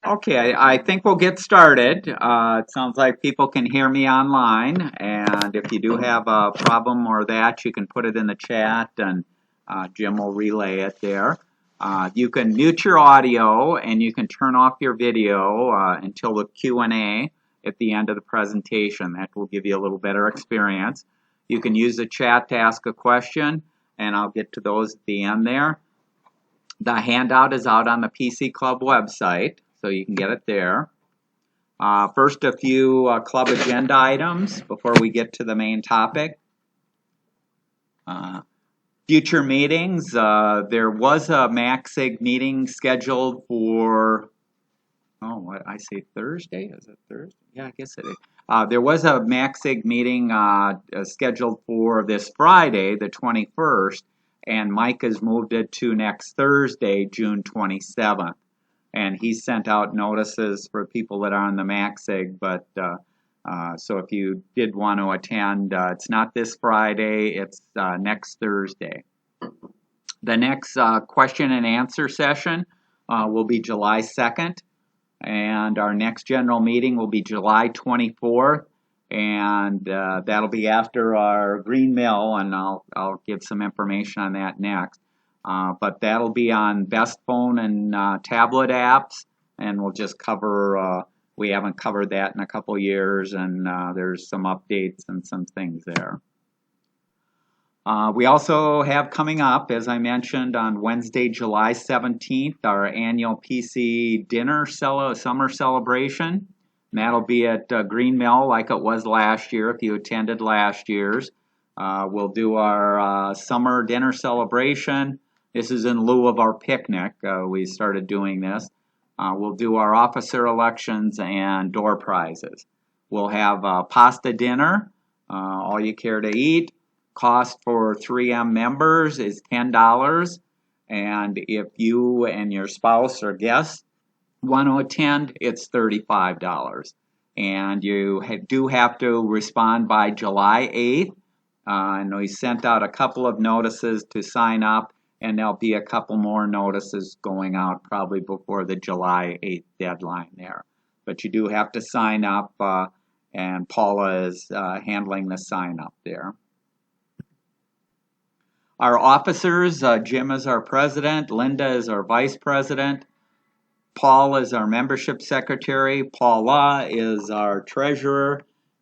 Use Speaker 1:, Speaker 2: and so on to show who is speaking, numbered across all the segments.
Speaker 1: Okay, I think we'll get started. It sounds like people can hear me online, and if you do have a problem or that, you can put it in the chat, and Jim will relay it there. You can mute your audio, and you can turn off your video until the Q&A at the end of the presentation. That will give you a little better experience. You can use the chat to ask a question, and I'll get to those at the end there. The handout is out on the PC Club website, so you can get it there. First, a few club agenda items before we get to the main topic. Future meetings. There was a MACSIG meeting scheduled for, what I say, Thursday? Is it Thursday? Yeah, I guess it is. There was a MACSIG meeting scheduled for this Friday, the 21st, and Mike has moved it to next Thursday, June 27th. And he sent out notices for people that are on the MACSIG, but so if you did want to attend, it's not this Friday, it's next Thursday. The next question and answer session will be July 2nd, and our next general meeting will be July 24th, and that'll be after our Green Mill, and I'll give some information on that next. But that'll be on Best Phone and tablet apps, and we'll just cover, we haven't covered that in a couple years, and there's some updates and some things there. We also have coming up, as I mentioned, on Wednesday, July 17th, our annual PC dinner summer celebration. And that'll be at Green Mill like it was last year, if you attended last year's. We'll do our summer dinner celebration. This is in lieu of our picnic. We started doing this. We'll do our officer elections and door prizes. We'll have pasta dinner, all you care to eat. Cost for 3M members is $10. And if you and your spouse or guests want to attend, it's $35. And you do have to respond by July 8th. And we sent out a couple of notices to sign up, and there'll be a couple more notices going out probably before the July 8th deadline there. But you do have to sign up, and Paula is handling the sign up there. Our officers, Jim is our president, Linda is our vice president, Paul is our membership secretary, Paula is our treasurer,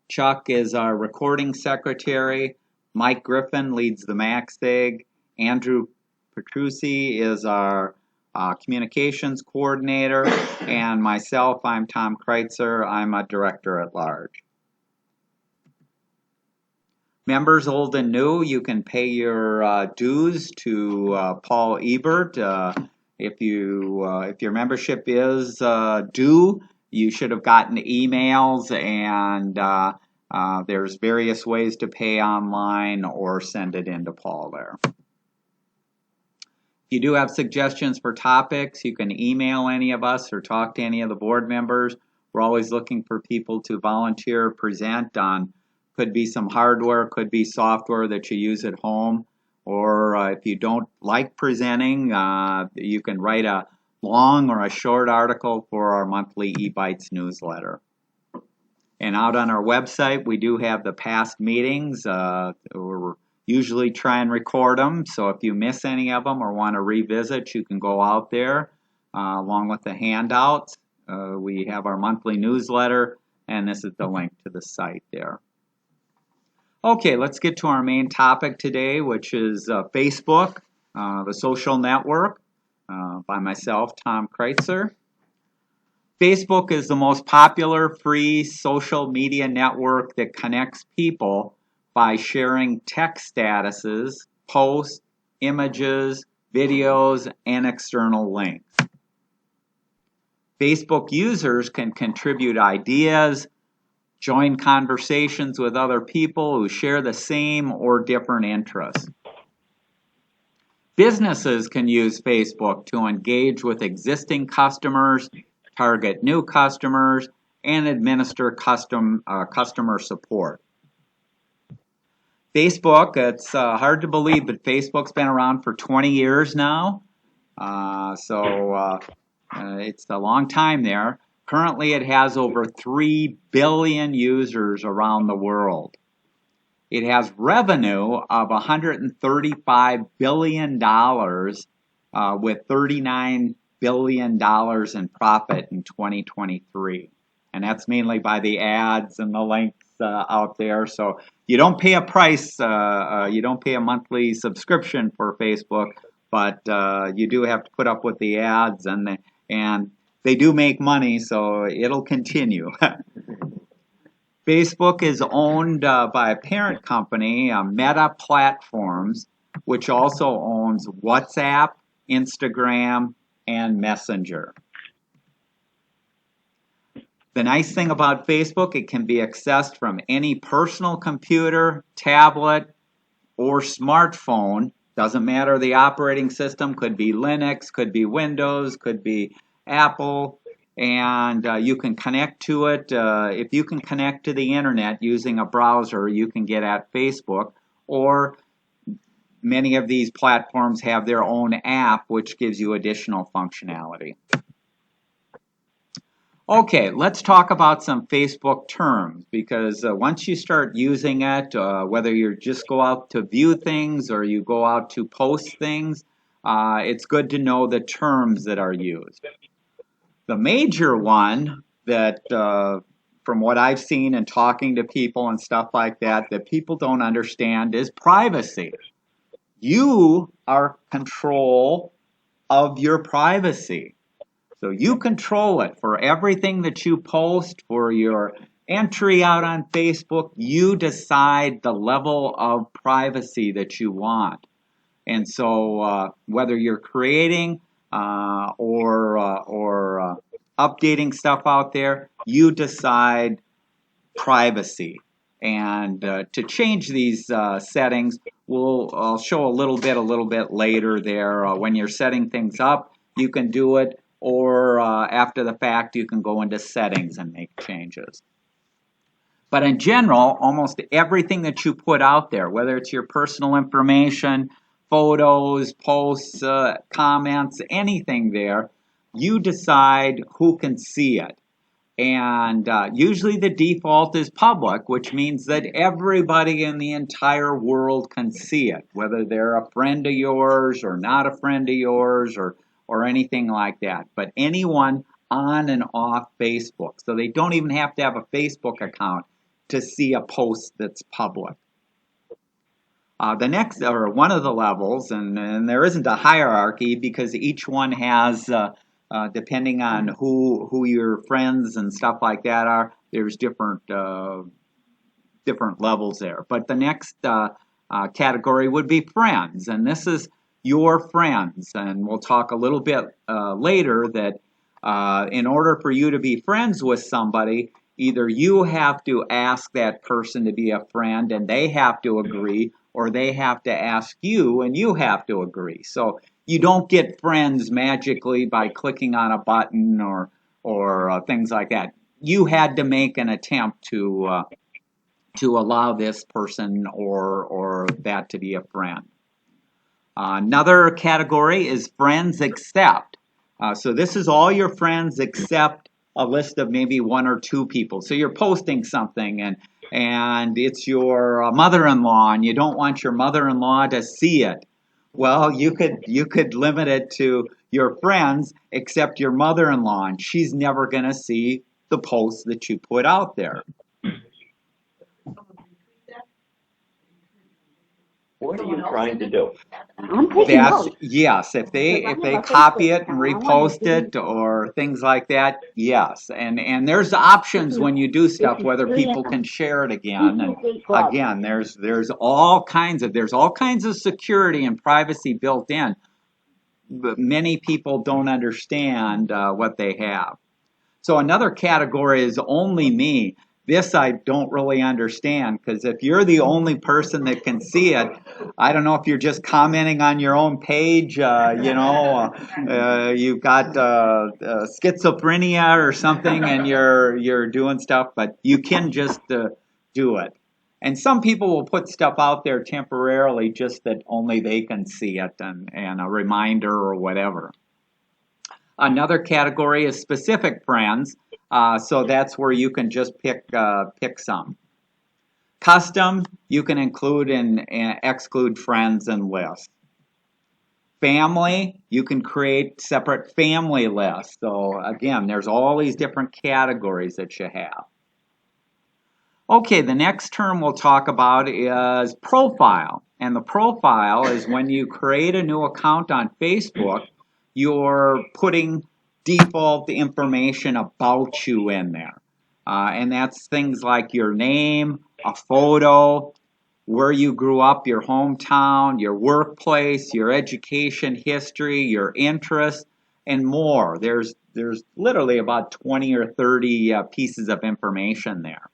Speaker 1: Chuck is our recording secretary, Mike Griffin leads the MACSIG, Andrew Petrucci is our communications coordinator, and myself, I'm Tom Kreuzer, I'm a director at large. Members old and new, you can pay your dues to Paul Ebert. If your membership is due, you should have gotten emails, and there's various ways to pay online or send it in to Paul there. If you do have suggestions for topics, you can email any of us or talk to any of the board members. We're always looking for people to volunteer, present on. Could be some hardware, could be software that you use at home, or if you don't like presenting, you can write a long or a short article for our monthly eBytes newsletter. And out on our website, we do have the past meetings. We're usually try and record them, so if you miss any of them or want to revisit, you can go out there along with the handouts. We have our monthly newsletter, and this is the link to the site there. Okay, let's get to our main topic today, which is Facebook, the social network, by myself, Tom Kreuzer. Facebook is the most popular free social media network that connects people by sharing text statuses, posts, images, videos, and external links. Facebook users can contribute ideas, join conversations with other people who share the same or different interests. Businesses can use Facebook to engage with existing customers, target new customers, and administer customer support. Facebook, it's hard to believe, but Facebook's been around for 20 years now. It's a long time there. Currently, it has over 3 billion users around the world. It has revenue of $135 billion with $39 billion in profit in 2023. And that's mainly by the ads and the links out there. So you don't pay a price, you don't pay a monthly subscription for Facebook, but you do have to put up with the ads, and they do make money, so it'll continue. Facebook is owned by a parent company, Meta Platforms, which also owns WhatsApp, Instagram, and Messenger. The nice thing about Facebook, it can be accessed from any personal computer, tablet, or smartphone. Doesn't matter the operating system, could be Linux, could be Windows, could be Apple, and you can connect to it. If you can connect to the internet using a browser, you can get at Facebook, or many of these platforms have their own app, which gives you additional functionality. Okay, let's talk about some Facebook terms, because once you start using it, whether you just go out to view things or you go out to post things, it's good to know the terms that are used. The major one that, from what I've seen and talking to people and stuff like that people don't understand is privacy. You are control of your privacy. So you control it for everything that you post, for your entry out on Facebook. You decide the level of privacy that you want. And so whether you're creating or updating stuff out there, you decide privacy. And to change these settings, I'll show a little bit later there. When you're setting things up, you can do it, or after the fact, you can go into settings and make changes. But in general, almost everything that you put out there, whether it's your personal information, photos, posts, comments, anything there, you decide who can see it. And usually the default is public, which means that everybody in the entire world can see it, whether they're a friend of yours or not a friend of yours or anything like that. But anyone on and off Facebook. So they don't even have to have a Facebook account to see a post that's public. The next, or one of the levels, and there isn't a hierarchy because each one has, depending on who your friends and stuff like that are, there's different levels there. But the next category would be friends, and this is your friends. And we'll talk a little bit later that in order for you to be friends with somebody, either you have to ask that person to be a friend and they have to agree, or they have to ask you and you have to agree. So you don't get friends magically by clicking on a button or things like that. You had to make an attempt to allow this person or that to be a friend. Another category is friends accept. So this is all your friends except a list of maybe one or two people. So you're posting something and it's your mother-in-law and you don't want your mother-in-law to see it. Well, you could limit it to your friends except your mother-in-law, and she's never going to see the posts that you put out there.
Speaker 2: What are you trying to do?
Speaker 1: Yes, if they copy it and repost it or things like that, yes. And there's options when you do stuff whether people can share it again. And again, there's all kinds of security and privacy built in, but many people don't understand what they have. So another category is only me. This I don't really understand, because if you're the only person that can see it, I don't know if you're just commenting on your own page, you've got schizophrenia or something and you're doing stuff, but you can just do it. And some people will put stuff out there temporarily just that only they can see it and a reminder or whatever. Another category is specific friends. So that's where you can just pick some. Custom, you can include and exclude friends and lists. Family, you can create separate family lists. So again, there's all these different categories that you have. Okay, the next term we'll talk about is profile. And the profile is when you create a new account on Facebook, you're putting default information about you in there. And that's things like your name, a photo, where you grew up, your hometown, your workplace, your education history, your interests, and more. There's literally about 20 or 30 pieces of information there.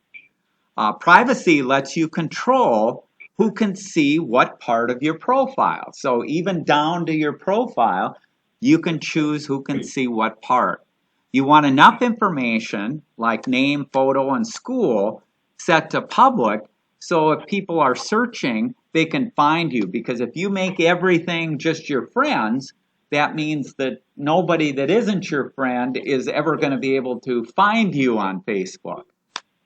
Speaker 1: Privacy lets you control who can see what part of your profile. So even down to your profile, you can choose who can see what part. You want enough information like name, photo, and school set to public so if people are searching, they can find you. Because if you make everything just your friends, that means that nobody that isn't your friend is ever going to be able to find you on Facebook.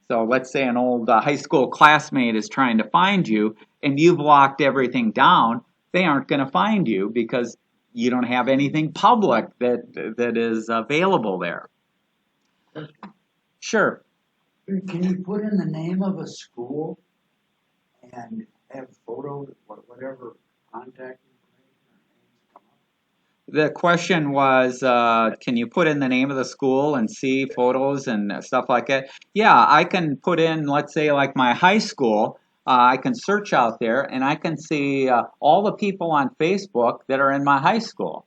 Speaker 1: So let's say an old high school classmate is trying to find you and you've locked everything down, they aren't going to find you because you don't have anything public that is available there. Sure.
Speaker 3: Can you put in the name of a school and have photos, whatever contact information?
Speaker 1: The question was, can you put in the name of the school and see photos and stuff like that? Yeah, I can put in, let's say, like my high school. I can search out there and I can see all the people on Facebook that are in my high school.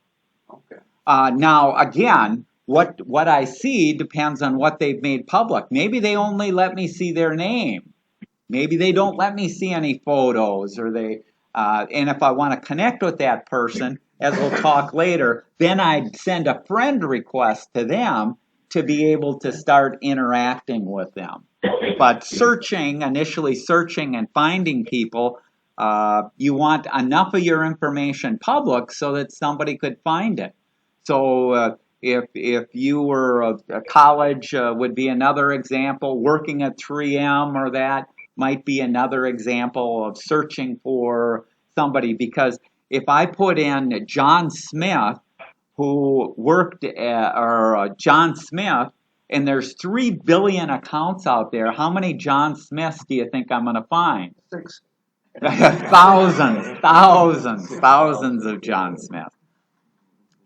Speaker 3: Okay.
Speaker 1: Now, again, what I see depends on what they've made public. Maybe they only let me see their name. Maybe they don't let me see any photos, or and if I want to connect with that person, as we'll talk later, then I'd send a friend request to them to be able to start interacting with them. But initially searching and finding people, you want enough of your information public so that somebody could find it. So if you were a college would be another example, working at 3M or that might be another example of searching for somebody, because if I put in John Smith, who worked or John Smith, and there's 3 billion accounts out there, how many John Smiths do you think I'm going to find?
Speaker 3: 6.
Speaker 1: Thousands of John Smith.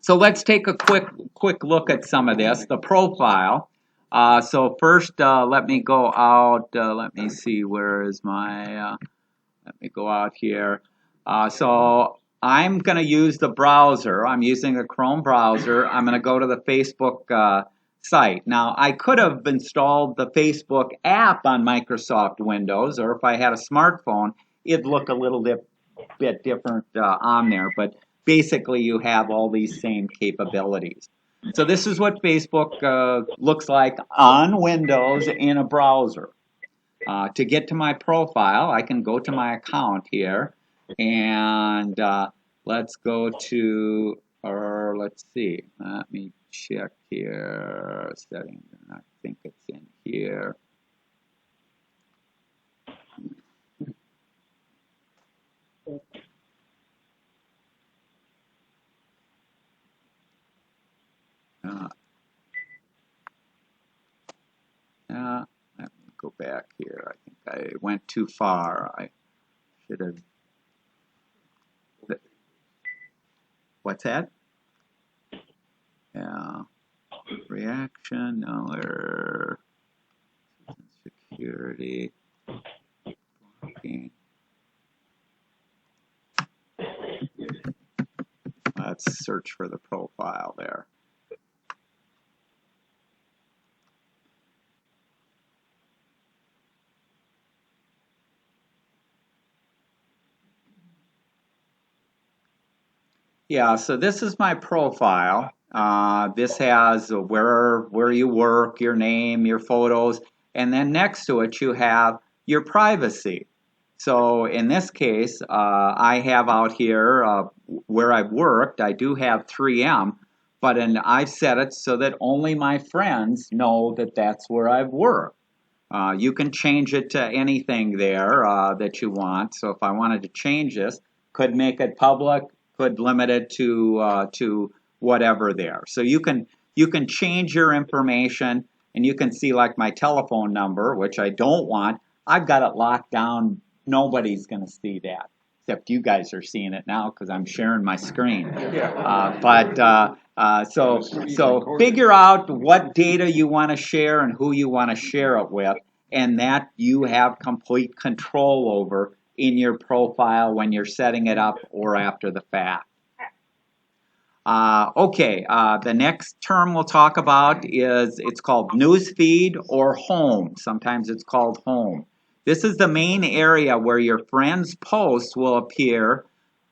Speaker 1: So let's take a quick look at some of this, the profile. So first, let me go out. Let me see, where is my? Let me go out here. So I'm going to use the browser. I'm using a Chrome browser. I'm going to go to the Facebook site. Now, I could have installed the Facebook app on Microsoft Windows, or if I had a smartphone, it'd look a little bit different on there. But basically, you have all these same capabilities. So this is what Facebook looks like on Windows in a browser. To get to my profile, I can go to my account here, and let's go to, or let's see, let me check here, settings, I think it's in here. Let me go back here. I think I went too far. I should have. What's that? Yeah. Reaction, alert, security, blocking. Let's search for the profile there. Yeah, so this is my profile. This has where you work, your name, your photos, and then next to it you have your privacy. So in this case, I have out here where I've worked, I do have 3M, I've set it so that only my friends know that that's where I've worked. You can change it to anything there that you want. So if I wanted to change this, could make it public, could limit it to whatever there. So you can change your information, and you can see like my telephone number, which I don't want. I've got it locked down. Nobody's going to see that, except you guys are seeing it now because I'm sharing my screen. So figure out what data you want to share and who you want to share it with, and that you have complete control over in your profile when you're setting it up or after the fact. The next term we'll talk about it's called newsfeed or home. Sometimes it's called home. This is the main area where your friends' posts will appear,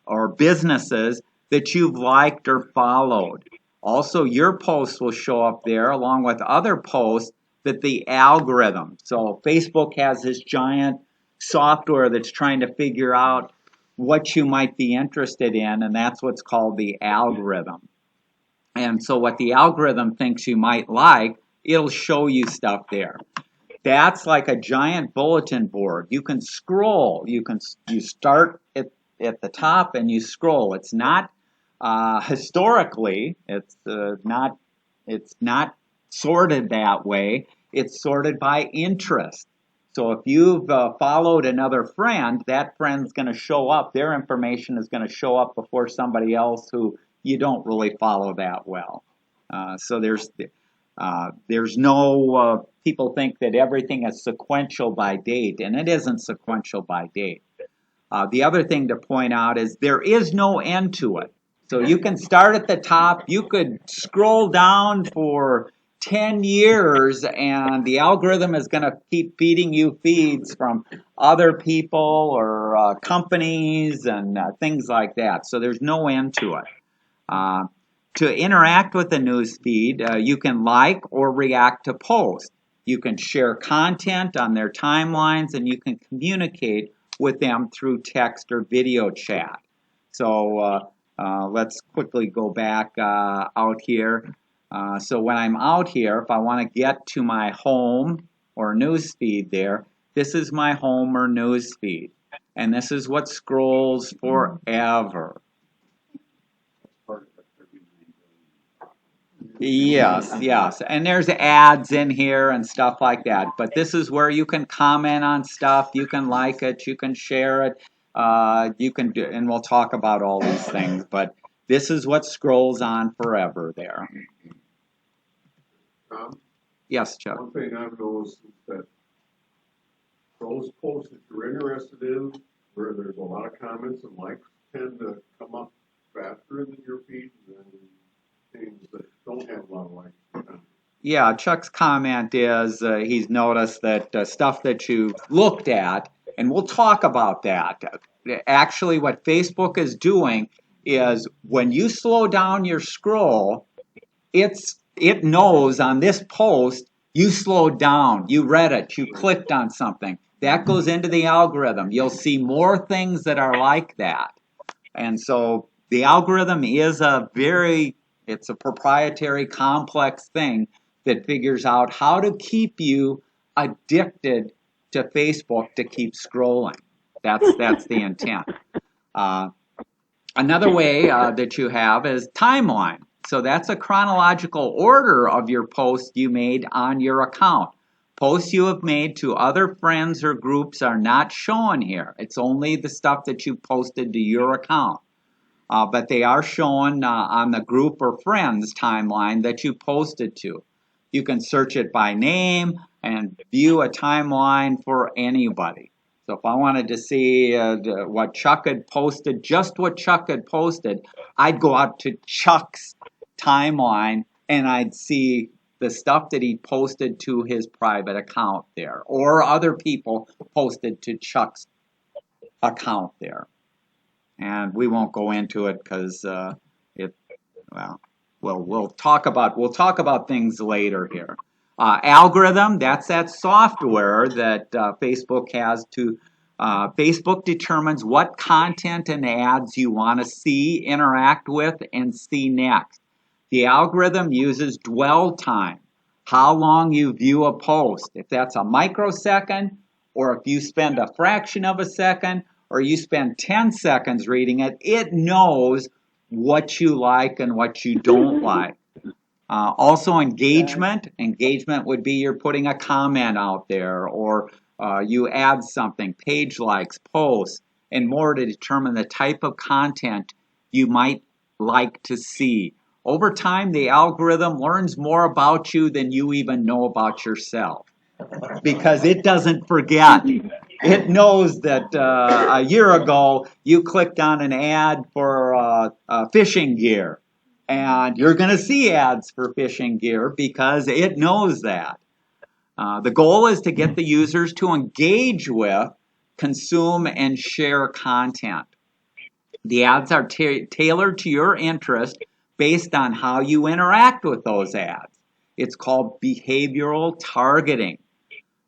Speaker 1: or businesses that you've liked or followed. Also, your posts will show up there along with other posts that the algorithm. So Facebook has this giant software that's trying to figure out what you might be interested in, and that's what's called the algorithm. And so what the algorithm thinks you might like, it'll show you stuff there. That's like a giant bulletin board. You can scroll. You start at the top and you scroll. It's not historically. It's not sorted that way. It's sorted by interest. So if you've followed another friend, that friend's going to show up. Their information is going to show up before somebody else who you don't really follow that well. So there's no, people think that everything is sequential by date, and it isn't sequential by date. The other thing to point out is there is no end to it. So you can start at the top, you could scroll down for 10 years, and the algorithm is going to keep feeding you feeds from other people or companies and things like that. So there's no end to it. To interact with the news feed, you can like or react to posts. You can share content on their timelines, and you can communicate with them through text or video chat. So let's quickly go back out here. So when I'm out here, if I want to get to my home or news feed there, this is my home or news feed. And this is what scrolls forever. Yes. And there's ads in here and stuff like that. But this is where you can comment on stuff. You can like it. You can share it. You can do, and we'll talk about all these things. But this is what scrolls on forever there. Yes, Chuck.
Speaker 4: One thing I've noticed is that those posts that you're interested in, where there's a lot of comments and likes, tend to come up faster than your feed than things that don't have a lot of likes.
Speaker 1: Yeah, Chuck's comment is he's noticed that stuff that you've looked at, and we'll talk about that. Actually, what Facebook is doing is when you slow down your scroll, it knows on this post you slowed down, you read it, you clicked on something. That goes into the algorithm. You'll see more things that are like that. And so the algorithm is it's a proprietary, complex thing that figures out how to keep you addicted to Facebook to keep scrolling. That's the intent. Another way that you have is timeline. So that's a chronological order of your posts you made on your account. Posts you have made to other friends or groups are not shown here. It's only the stuff that you posted to your account. But they are shown on the group or friends timeline that you posted to. You can search it by name and view a timeline for anybody. So if I wanted to see what Chuck had posted, just what Chuck had posted, I'd go out to Chuck's timeline and I'd see the stuff that he posted to his private account there, or other people posted to Chuck's account there. And we won't go into it because we'll talk about things later here. Algorithm, that's that software that Facebook has to. Facebook determines what content and ads you want to see, interact with, and see next. The algorithm uses dwell time, how long you view a post. If that's a microsecond, or if you spend a fraction of a second, or you spend 10 seconds reading it, it knows what you like and what you don't like. Also engagement. Engagement would be you're putting a comment out there, or you add something, page likes, posts, and more to determine the type of content you might like to see. Over time, the algorithm learns more about you than you even know about yourself, because it doesn't forget. It knows that a year ago you clicked on an ad for fishing gear, and you're going to see ads for fishing gear because it knows that. The goal is to get the users to engage with, consume, and share content. The ads are tailored to your interest based on how you interact with those ads. It's called behavioral targeting.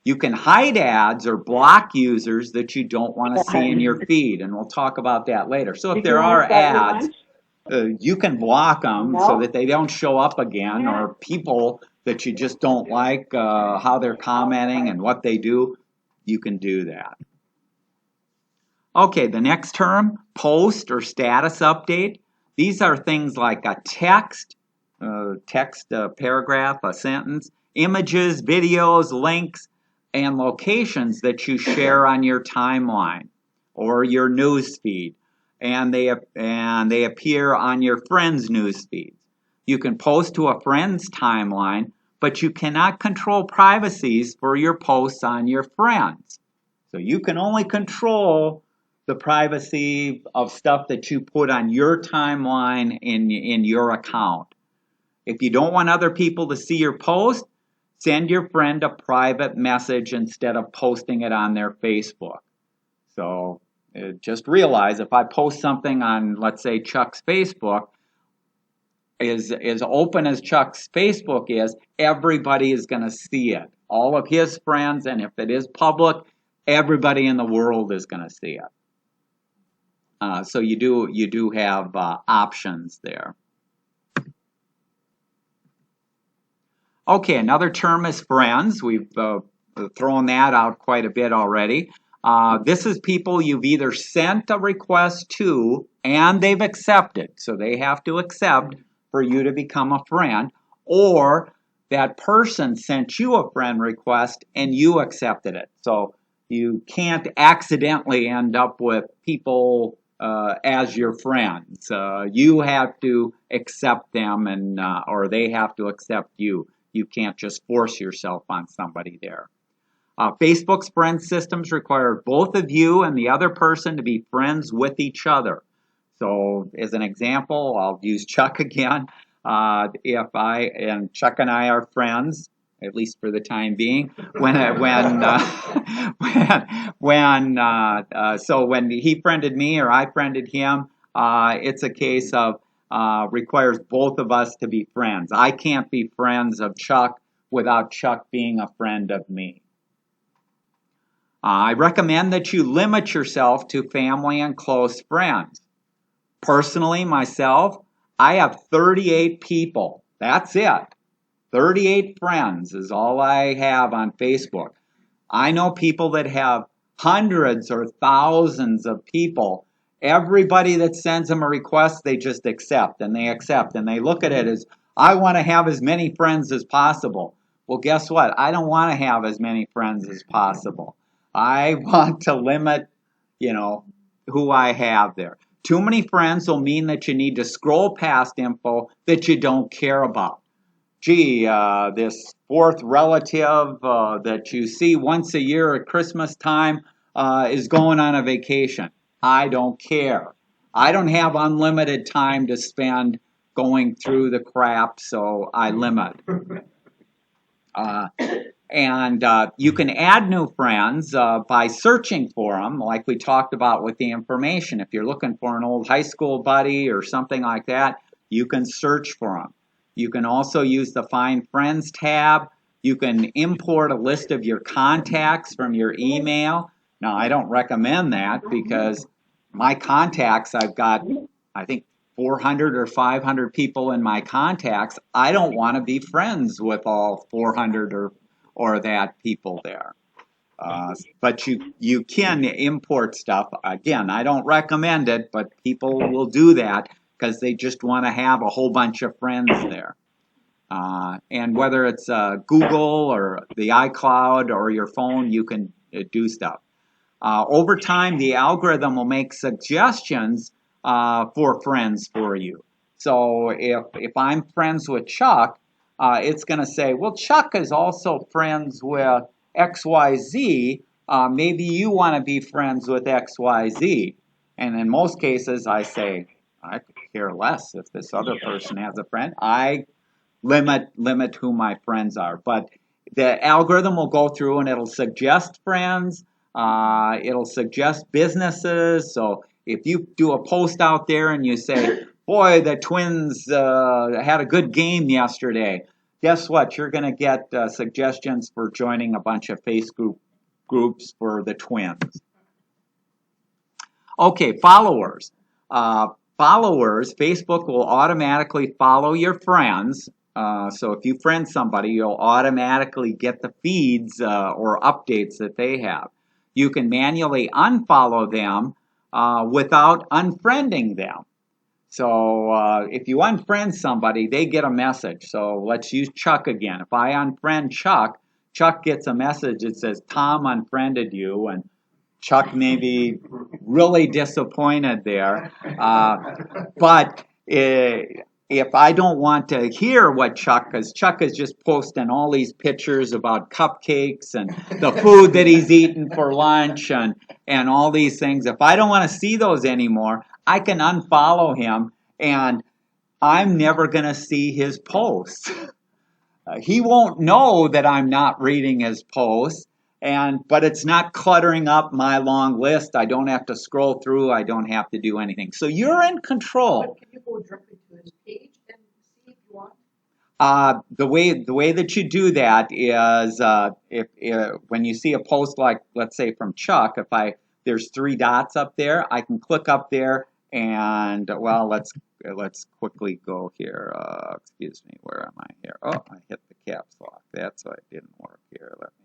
Speaker 1: You can hide ads or block users that you don't want to see in your feed, and we'll talk about that later. So if there are ads, you can block them so that they don't show up again, or people that you just don't like how they're commenting and what they do, you can do that. Okay, the next term, post or status update. These are things like a text, paragraph, a sentence, images, videos, links, and locations that you share on your timeline or your news feed, and they appear on your friends' news feeds. You can post to a friend's timeline, but you cannot control privacies for your posts on your friends. So you can only control the privacy of stuff that you put on your timeline in your account. If you don't want other people to see your post, send your friend a private message instead of posting it on their Facebook. So just realize if I post something on, let's say, Chuck's Facebook, as open as Chuck's Facebook is, everybody is going to see it. All of his friends, and if it is public, everybody in the world is going to see it. So you do have options there. Okay, another term is friends. We've thrown that out quite a bit already. This is people you've either sent a request to and they've accepted, so they have to accept for you to become a friend, or that person sent you a friend request and you accepted it. So you can't accidentally end up with people as your friends. You have to accept them, and or they have to accept you. You can't just force yourself on somebody there. Facebook's friend systems require both of you and the other person to be friends with each other. So as an example, I'll use Chuck again. If Chuck and I are friends, at least for the time being, so when he friended me or I friended him, it's a case of requires both of us to be friends. I can't be friends of Chuck without Chuck being a friend of me. I recommend that you limit yourself to family and close friends. Personally, myself, I have 38 people. That's it. 38 friends is all I have on Facebook. I know people that have hundreds or thousands of people. Everybody that sends them a request, they just accept, and they accept, and they look at it as, I want to have as many friends as possible. Well, guess what? I don't want to have as many friends as possible. I want to limit, who I have there. Too many friends will mean that you need to scroll past info that you don't care about. Gee, this fourth relative that you see once a year at Christmas time is going on a vacation. I don't care. I don't have unlimited time to spend going through the crap, so I limit. And you can add new friends by searching for them, like we talked about with the information. If you're looking for an old high school buddy or something like that, you can search for them. You can also use the Find Friends tab. You can import a list of your contacts from your email. Now, I don't recommend that because my contacts, I've got, I think, 400 or 500 people in my contacts. I don't want to be friends with all 400 or that people there. But you can import stuff. Again, I don't recommend it, but people will do that because they just want to have a whole bunch of friends there. And whether it's Google or the iCloud or your phone, you can do stuff. Over time, the algorithm will make suggestions for friends for you. So if I'm friends with Chuck, it's going to say, well, Chuck is also friends with XYZ. Maybe you want to be friends with XYZ. And in most cases, I say, I could care less if this other person has a friend. I limit who my friends are. But the algorithm will go through and it'll suggest friends. It'll suggest businesses. So if you do a post out there and you say, boy, the Twins had a good game yesterday, guess what? You're going to get suggestions for joining a bunch of Facebook groups for the Twins. Okay, followers. Facebook will automatically follow your friends. So if you friend somebody, you'll automatically get the feeds or updates that they have. You can manually unfollow them without unfriending them. So if you unfriend somebody, they get a message. So let's use Chuck again. If I unfriend Chuck, Chuck gets a message that says, Tom unfriended you, and Chuck may be really disappointed there. But if I don't want to hear what Chuck, because Chuck is just posting all these pictures about cupcakes and the food that he's eaten for lunch and all these things, if I don't want to see those anymore, I can unfollow him and I'm never going to see his posts. He won't know that I'm not reading his posts. But it's not cluttering up my long list. I don't have to scroll through. I don't have to do anything. So you're in control.
Speaker 5: But can you go directly to his page and see if you want?
Speaker 1: The way that you do that is if when you see a post like, let's say, from Chuck, there's 3 dots up there, I can click up there and well, let's quickly go here. Excuse me, where am I here? Oh, I hit the caps lock. That's why it didn't work here. Let me.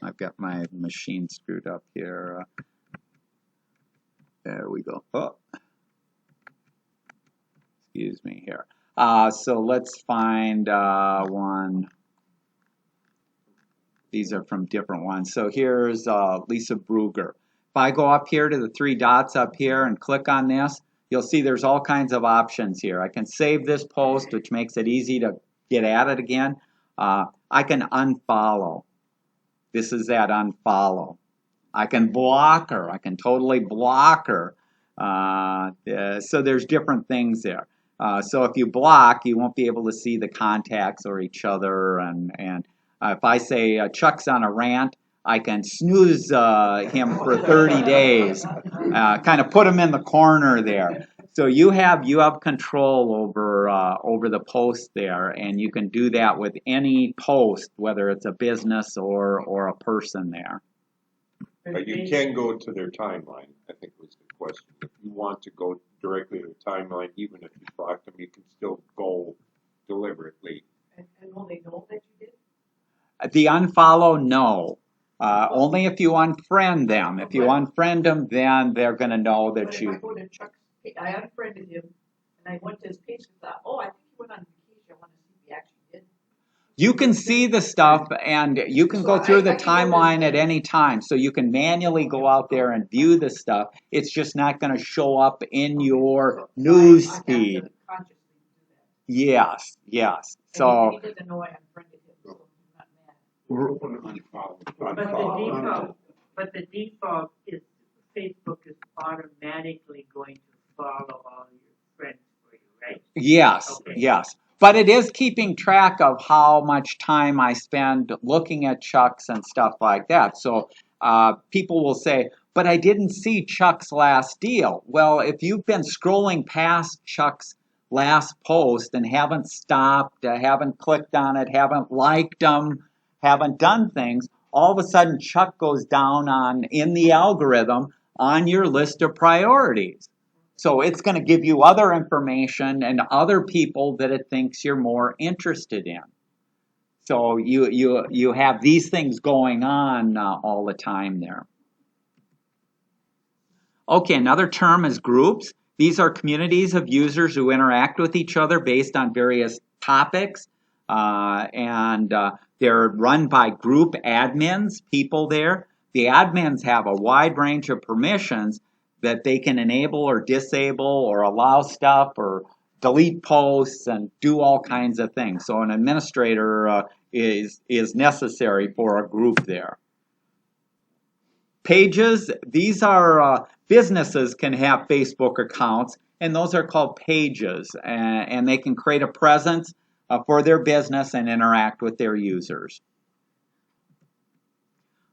Speaker 1: I've got my machine screwed up here. There we go. Oh, excuse me here. So let's find one. These are from different ones. So here's Lisa Brugger. If I go up here to the 3 dots up here and click on this, you'll see there's all kinds of options here. I can save this post, which makes it easy to get at it again. I can unfollow. This is that unfollow. I can block her. I can totally block her. So there's different things there. So if you block, you won't be able to see the contacts or each other. And if I say Chuck's on a rant, I can snooze him for 30 days, kind of put him in the corner there. So you have control over the post there, and you can do that with any post, whether it's a business or a person there.
Speaker 6: But you can go to their timeline, I think was the question. If you want to go directly to the timeline, even if you block them, you can still go deliberately.
Speaker 5: And will they know that you did?
Speaker 1: The unfollow, no. Only if you unfriend them. If you unfriend them, then they're going to know that
Speaker 5: But
Speaker 1: you.
Speaker 5: if I go to Chuck's page, I unfriended him, and I went to his page and thought, oh, I think he went on vacation. I want to see if he actually did.
Speaker 1: You can see the stuff, and you can go through the timeline at any time. So you can manually go out there and view the stuff. It's just not going to show up in your news
Speaker 5: I have
Speaker 1: feed.
Speaker 5: to consciously do that.
Speaker 1: Yes.
Speaker 5: And
Speaker 1: So
Speaker 5: he doesn't know I unfriended him, so he's not mad.
Speaker 7: But the default is Facebook is automatically going to follow all your friends for you, right?
Speaker 1: yes. But it is keeping track of how much time I spend looking at Chuck's and stuff like that. So people will say, but I didn't see Chuck's last deal. Well, if you've been scrolling past Chuck's last post and haven't stopped, haven't clicked on it, haven't liked them, haven't done things, all of a sudden Chuck goes down in the algorithm on your list of priorities. So it's going to give you other information and other people that it thinks you're more interested in. So you have these things going on all the time there. Okay, another term is groups. These are communities of users who interact with each other based on various topics, and they're run by group admins, people there. The admins have a wide range of permissions that they can enable or disable or allow stuff or delete posts and do all kinds of things. So an administrator is necessary for a group there. Pages, these are businesses can have Facebook accounts, and those are called pages, and they can create a presence for their business and interact with their users.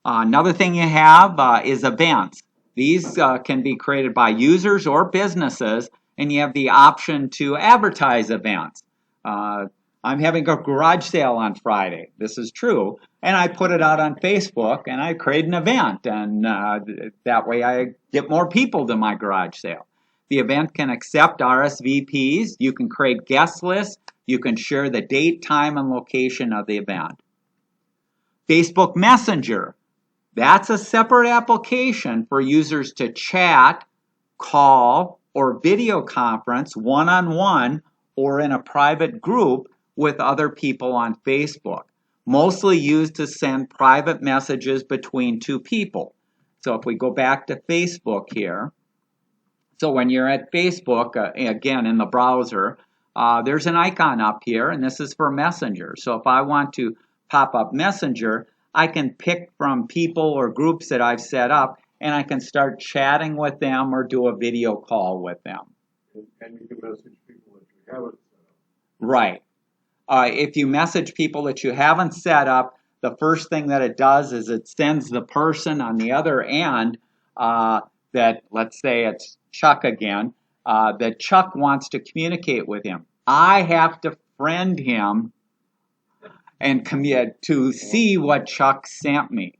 Speaker 1: Another thing you have is events. These can be created by users or businesses, and you have the option to advertise events. I'm having a garage sale on Friday. This is true. And I put it out on Facebook and I create an event. And that way I get more people to my garage sale. The event can accept RSVPs. You can create guest lists. You can share the date, time, and location of the event. Facebook Messenger. That's a separate application for users to chat, call, or video conference one-on-one or in a private group with other people on Facebook, mostly used to send private messages between two people. So if we go back to Facebook here, so when you're at Facebook, again in the browser, there's an icon up here, and this is for Messenger. So if I want to pop up Messenger, I can pick from people or groups that I've set up, and I can start chatting with them or do a video call with them.
Speaker 4: And you can message people that you haven't set up.
Speaker 1: Right. If you message people that you haven't set up, the first thing that it does is it sends the person on the other end that, let's say it's Chuck again, that Chuck wants to communicate with him. I have to friend him and commit to see what Chuck sent me.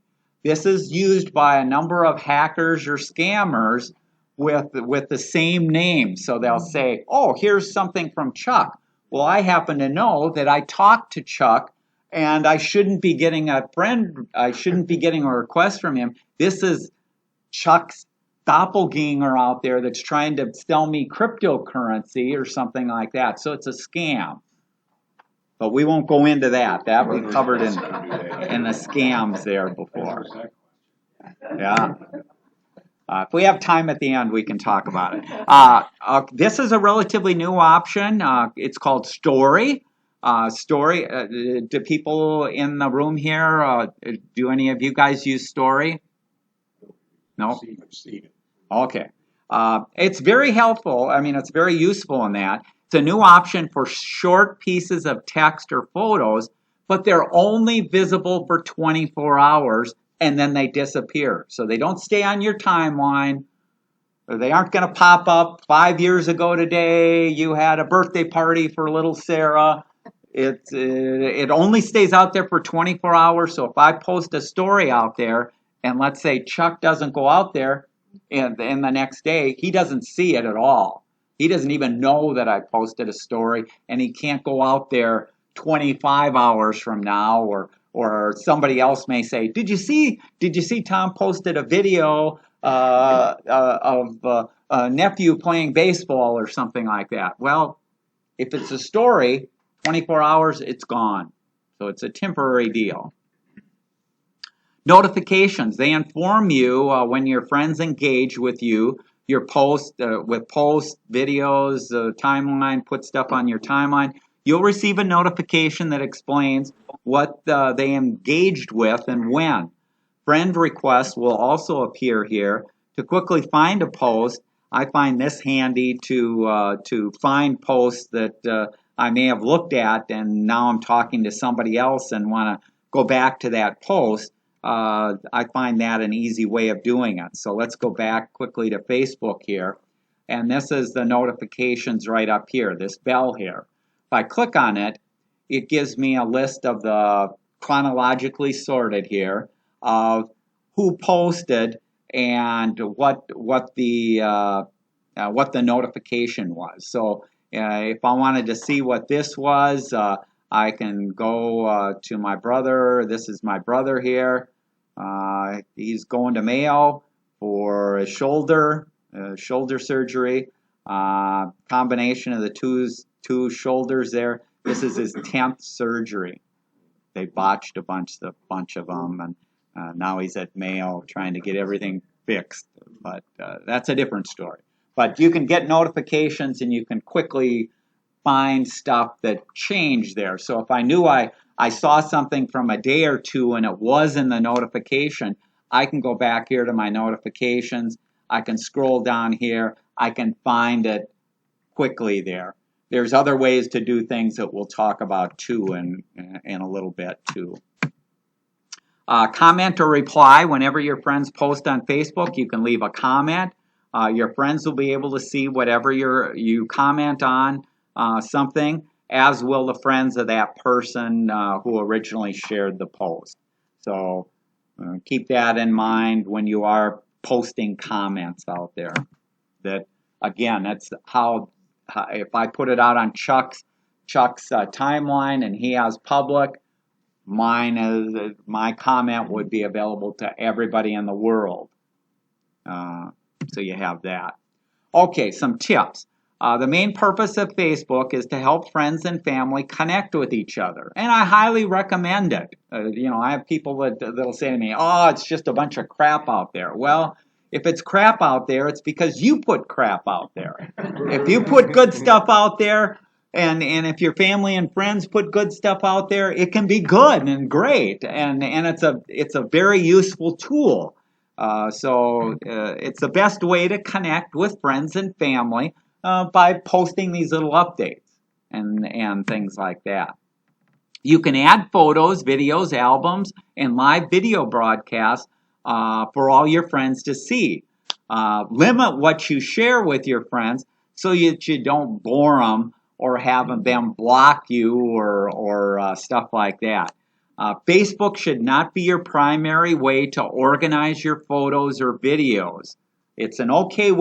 Speaker 1: This is used by a number of hackers or scammers with the same name. So they'll say, oh, here's something from Chuck. Well, I happen to know that I talked to Chuck and I shouldn't be getting a request from him. This is Chuck's doppelganger out there that's trying to sell me cryptocurrency or something like that. So it's a scam. But we won't go into that. That we covered in the scams there before. Yeah. If we have time at the end, we can talk about it. This is a relatively new option. It's called Story. Do people in the room here, do any of you guys use Story? No? Okay. It's very helpful. I mean, it's very useful in that. It's a new option for short pieces of text or photos, but they're only visible for 24 hours and then they disappear. So they don't stay on your timeline. Or they aren't going to pop up 5 years ago today. You had a birthday party for little Sarah. It only stays out there for 24 hours. So if I post a story out there and let's say Chuck doesn't go out there in the next day, he doesn't see it at all. He doesn't even know that I posted a story, and he can't go out there 25 hours from now, or somebody else may say, did you see Tom posted a video of a nephew playing baseball or something like that? Well, if it's a story, 24 hours, it's gone. So it's a temporary deal. Notifications, they inform you when your friends engage with you. Your posts, videos, timeline, put stuff on your timeline. You'll receive a notification that explains what they engaged with and when. Friend requests will also appear here. To quickly find a post, I find this handy to find posts that I may have looked at and now I'm talking to somebody else and want to go back to that post. I find that an easy way of doing it. So let's go back quickly to Facebook here. And this is the notifications right up here, this bell here. If I click on it, it gives me a list of the chronologically sorted here. of who posted and what the notification was. So if I wanted to see what this was, I can go to my brother. This is my brother here. He's going to Mayo for a shoulder surgery. Combination of the two shoulders there. This is his 10th surgery. They botched a bunch of them, and now he's at Mayo trying to get everything fixed. But that's a different story. But you can get notifications, and you can quickly find stuff that changed there. So if I knew I saw something from a day or two and it was in the notification, I can go back here to my notifications. I can scroll down here. I can find it quickly there. There's other ways to do things that we'll talk about too in a little bit too. Comment or reply whenever your friends post on Facebook. You can leave a comment. Your friends will be able to see whatever you comment on something, as will the friends of that person who originally shared the post. So keep that in mind when you are posting comments out there. That again, that's how if I put it out on Chuck's timeline and he has public, my comment would be available to everybody in the world. So you have that. Okay, some tips. The main purpose of Facebook is to help friends and family connect with each other, and I highly recommend it. I have people that'll say to me, "Oh, it's just a bunch of crap out there." Well, if it's crap out there, it's because you put crap out there. If you put good stuff out there, and if your family and friends put good stuff out there, it can be good and great, and it's a very useful tool. So it's the best way to connect with friends and family by posting these little updates and things like that. You can add photos, videos, albums, and live video broadcasts for all your friends to see. Limit what you share with your friends so that you don't bore them or have them block you or stuff like that. Facebook should not be your primary way to organize your photos or videos. It's an okay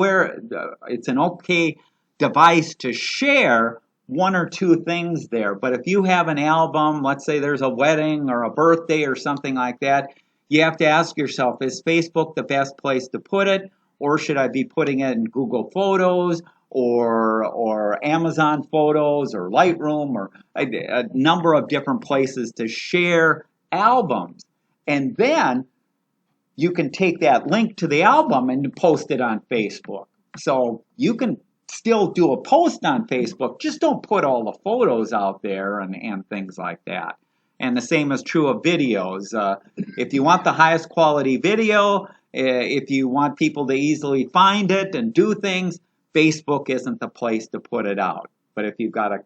Speaker 1: device to share one or two things there. But if you have an album, let's say there's a wedding or a birthday or something like that, you have to ask yourself, is Facebook the best place to put it? Or should I be putting it in Google Photos or Amazon Photos or Lightroom or a number of different places to share albums? And then you can take that link to the album and post it on Facebook. So you can still do a post on Facebook, just don't put all the photos out there and things like that. And the same is true of videos. If you want the highest quality video, if you want people to easily find it and do things, Facebook isn't the place to put it out. But if you've got a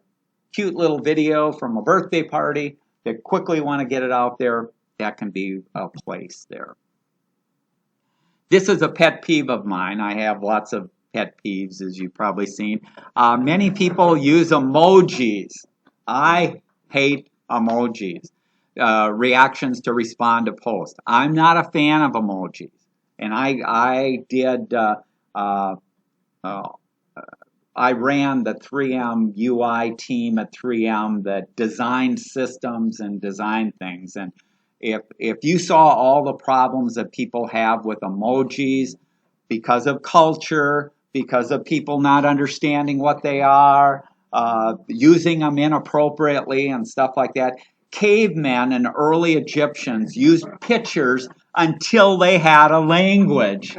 Speaker 1: cute little video from a birthday party that quickly want to get it out there, that can be a place there. This is a pet peeve of mine. I have lots of pet peeves, as you've probably seen. Many people use emojis. I hate emojis. Reactions to respond to posts. I'm not a fan of emojis. And I ran the 3M UI team at 3M that designed systems and designed things. And if you saw all the problems that people have with emojis because of culture, because of people not understanding what they are, using them inappropriately and stuff like that, cavemen and early Egyptians used pictures until they had a language.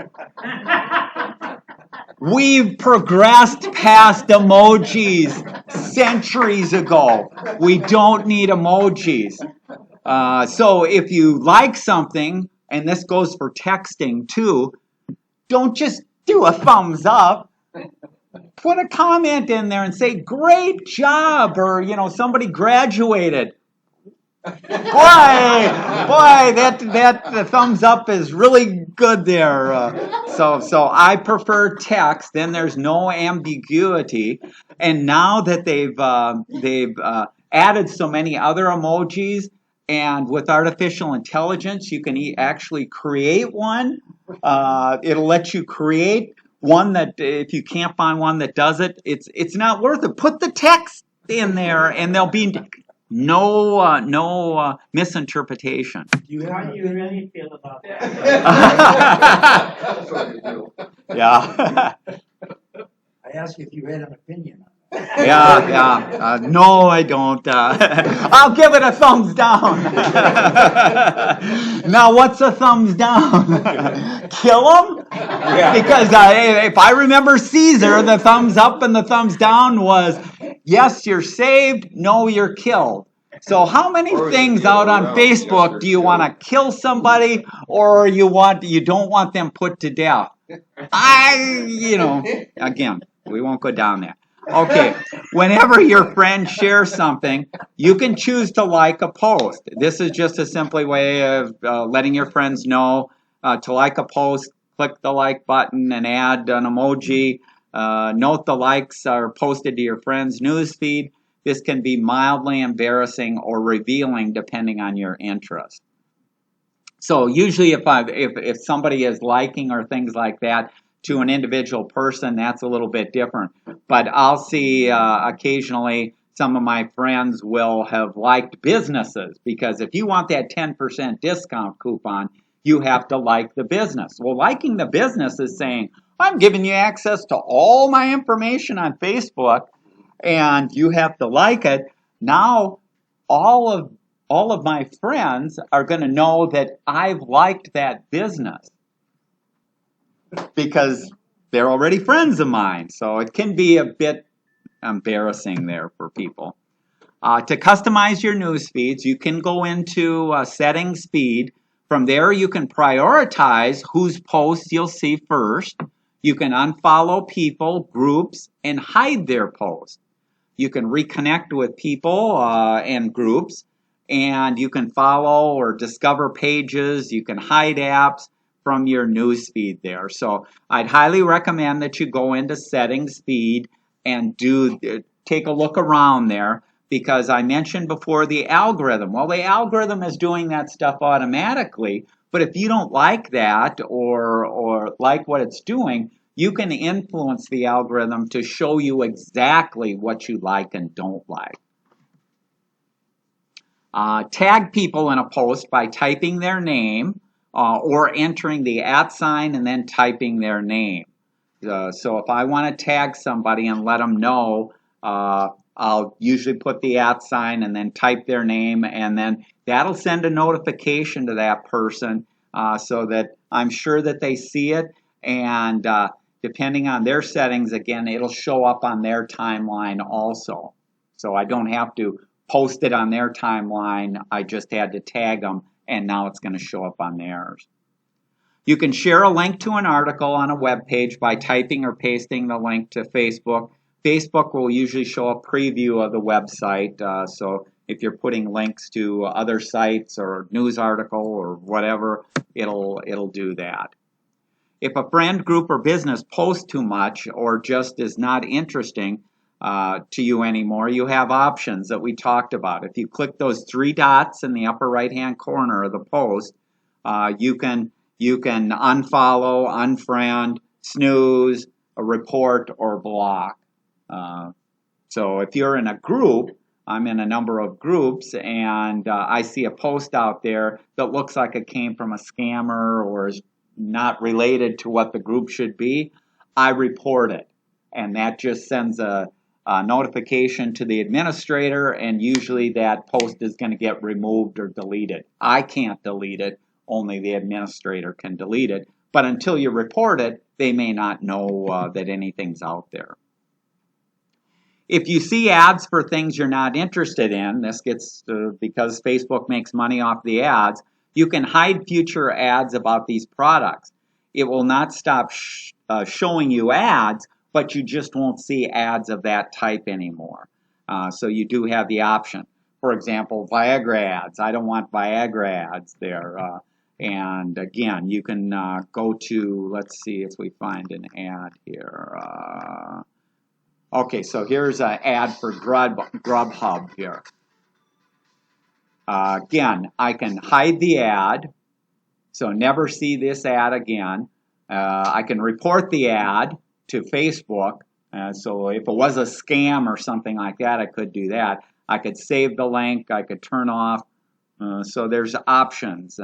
Speaker 1: We've progressed past emojis centuries ago. We don't need emojis. So if you like something, and this goes for texting too, don't just do a thumbs up. Put a comment in there and say, great job, or, somebody graduated. Boy, that thumbs up is really good there. So I prefer text. Then there's no ambiguity. And now that they've added so many other emojis, And with artificial intelligence, you can actually create one. It'll let you create one that if you can't find one that does it, it's not worth it. Put the text in there, and there'll be no misinterpretation.
Speaker 3: Do you
Speaker 7: How
Speaker 3: have
Speaker 7: do
Speaker 3: an
Speaker 7: you
Speaker 3: opinion?
Speaker 7: really feel about that?
Speaker 4: So you do.
Speaker 1: Yeah.
Speaker 3: I asked you if you had an opinion on that.
Speaker 1: Yeah. No, I don't. I'll give it a thumbs down. Now, what's a thumbs down? Kill him? Because if I remember Caesar, the thumbs up and the thumbs down was, yes, you're saved. No, you're killed. So how many
Speaker 6: Or is it
Speaker 1: things
Speaker 6: the other
Speaker 1: out on
Speaker 6: round? Yes,
Speaker 1: Facebook
Speaker 6: you're
Speaker 1: do you want to kill somebody, or you don't want them put to death? Again, we won't go down there. Okay, whenever your friends share something, you can choose to like a post. This is just a simple way of letting your friends know to like a post. Click the like button and add an emoji. Note the likes are posted to your friend's newsfeed. This can be mildly embarrassing or revealing depending on your interest. So usually if somebody is liking or things like that to an individual person, that's a little bit different. But I'll see occasionally some of my friends will have liked businesses, because if you want that 10% discount coupon, you have to like the business. Well, liking the business is saying, I'm giving you access to all my information on Facebook, and you have to like it. Now all of my friends are going to know that I've liked that business because they're already friends of mine. So it can be a bit embarrassing there for people. To customize your news feeds, you can go into settings feed. From there, you can prioritize whose posts you'll see first. You can unfollow people, groups, and hide their posts. You can reconnect with people and groups, and you can follow or discover pages. You can hide apps from your news feed there. So I'd highly recommend that you go into settings feed and take a look around there, because I mentioned before the algorithm. Well, the algorithm is doing that stuff automatically, but if you don't like that or like what it's doing, you can influence the algorithm to show you exactly what you like and don't like. Tag people in a post by typing their name or entering the @ sign and then typing their name. So if I want to tag somebody and let them know, I'll usually put the @ sign and then type their name, and then that'll send a notification to that person so that I'm sure that they see it, and depending on their settings, again, it'll show up on their timeline also. So I don't have to post it on their timeline. I just had to tag them, and now it's going to show up on theirs. You can share a link to an article on a web page by typing or pasting the link to Facebook. Facebook will usually show a preview of the website, so if you're putting links to other sites or news article or whatever, it'll do that. If a friend, group, or business posts too much or just is not interesting to you anymore, you have options that we talked about. If you click those 3 dots in the upper right-hand corner of the post, you can unfollow, unfriend, snooze, report, or block. So if you're in a group, I'm in a number of groups, and I see a post out there that looks like it came from a scammer or is not related to what the group should be, I report it. And that just sends a notification to the administrator, and usually that post is going to get removed or deleted. I can't delete it, only the administrator can delete it. But until you report it, they may not know that anything's out there. If you see ads for things you're not interested in, this gets because Facebook makes money off the ads, you can hide future ads about these products. It will not stop showing you ads, but you just won't see ads of that type anymore. So you do have the option. For example, Viagra ads. I don't want Viagra ads there. And again, you can go to, let's see if we find an ad here. Okay, so here's an ad for Grubhub here. Again, I can hide the ad, so never see this ad again. I can report the ad to Facebook. So if it was a scam or something like that, I could do that. I could save the link. I could turn off. So there's options,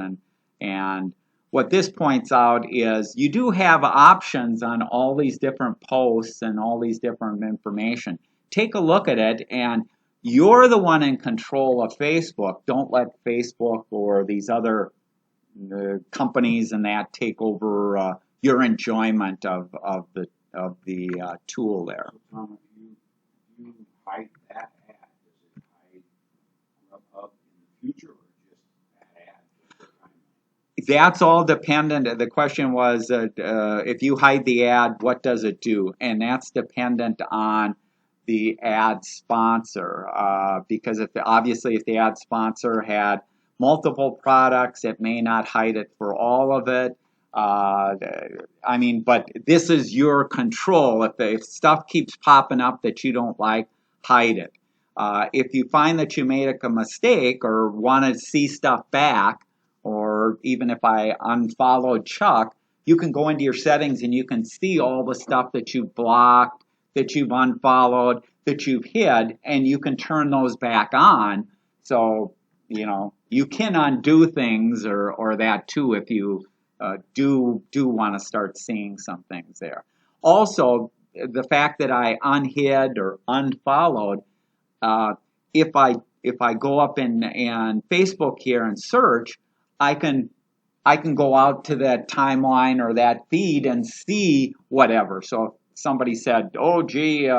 Speaker 1: and what this points out is you do have options on all these different posts and all these different information. Take a look at it, and you're the one in control of Facebook. Don't let Facebook or these other companies and that take over your enjoyment of the tool there.
Speaker 3: Tom, if you hide that ad, does it hide Grubhub in the future or just that ad?
Speaker 1: That's all dependent. The question was, if you hide the ad, what does it do? And that's dependent on the ad sponsor, because obviously if the ad sponsor had multiple products, it may not hide it for all of it. But this is your control. If stuff keeps popping up that you don't like, hide it. If you find that you made a mistake or want to see stuff back, or even if I unfollowed Chuck, you can go into your settings and you can see all the stuff that you've blocked, that you've unfollowed, that you've hid, and you can turn those back on. So, you can undo things or that too if you do want to start seeing some things there. Also, the fact that I unhid or unfollowed, if I go up in Facebook here and search, I can go out to that timeline or that feed and see whatever. So if somebody said, "Oh, gee,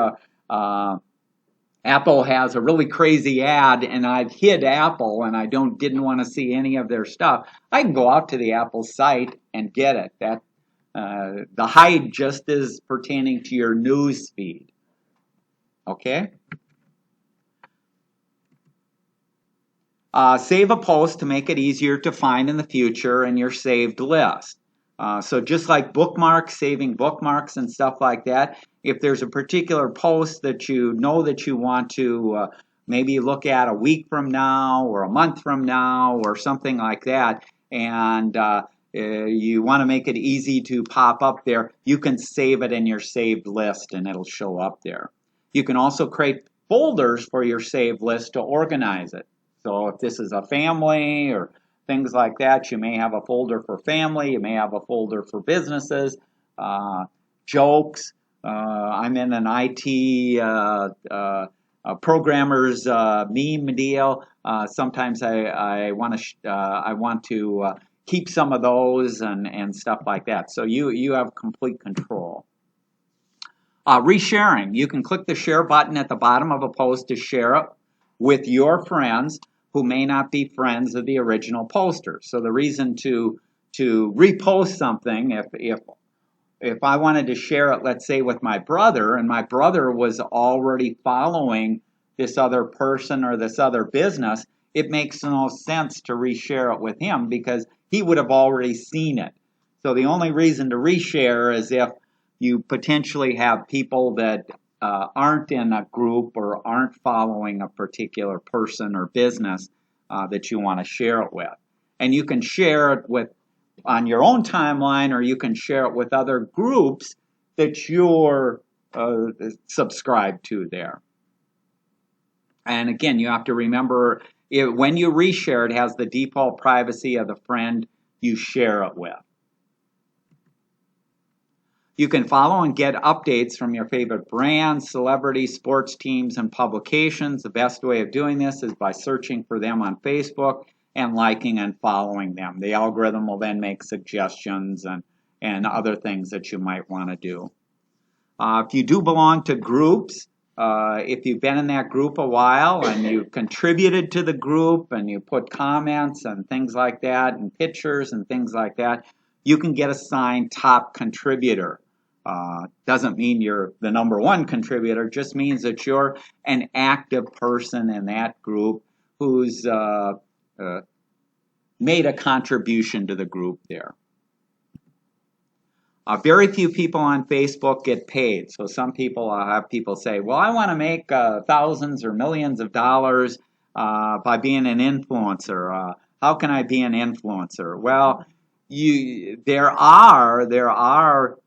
Speaker 1: Apple has a really crazy ad," and I've hid Apple and I didn't want to see any of their stuff, I can go out to the Apple site and get it. That the hide just is pertaining to your news feed. Okay. Save a post to make it easier to find in the future in your saved list. So just like bookmarks, saving bookmarks and stuff like that, if there's a particular post that you know that you want to maybe look at a week from now or a month from now or something like that, and you want to make it easy to pop up there, you can save it in your saved list and it'll show up there. You can also create folders for your saved list to organize it. So if this is a family or things like that, you may have a folder for family, you may have a folder for businesses, jokes. I'm in an IT programmer's meme deal. Sometimes I want to keep some of those and stuff like that. So you have complete control. Resharing. You can click the share button at the bottom of a post to share it with your friends who may not be friends of the original poster. So the reason to repost something, if I wanted to share it, let's say with my brother, and my brother was already following this other person or this other business, it makes no sense to reshare it with him because he would have already seen it. So the only reason to reshare is if you potentially have people that aren't in a group or aren't following a particular person or business that you want to share it with. And you can share it on your own timeline, or you can share it with other groups that you're subscribed to there. And again, you have to remember, when you reshare, it has the default privacy of the friend you share it with. You can follow and get updates from your favorite brands, celebrities, sports teams, and publications. The best way of doing this is by searching for them on Facebook and liking and following them. The algorithm will then make suggestions and other things that you might want to do. If you do belong to groups, if you've been in that group a while and you've contributed to the group and you put comments and things like that and pictures and things like that, you can get assigned top contributor. Doesn't mean you're the number one contributor, just means that you're an active person in that group who's made a contribution to the group there. Very few people on Facebook get paid. So some people have people say, well, I want to make thousands or millions of dollars. by being an influencer. How can I be an influencer? Well, there are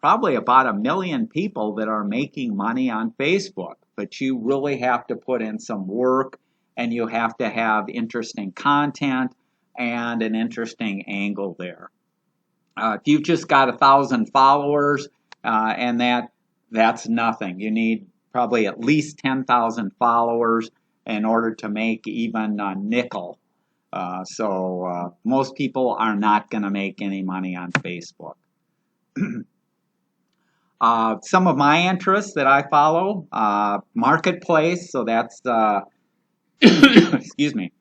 Speaker 1: probably about 1 million people that are making money on Facebook, but you really have to put in some work, and you have to have interesting content and an interesting angle there. If you've just got 1,000 followers, and that's nothing. You need probably at least 10,000 followers in order to make even a nickel. So most people are not going to make any money on Facebook. Some of my interests that I follow, marketplace, so that's, excuse me,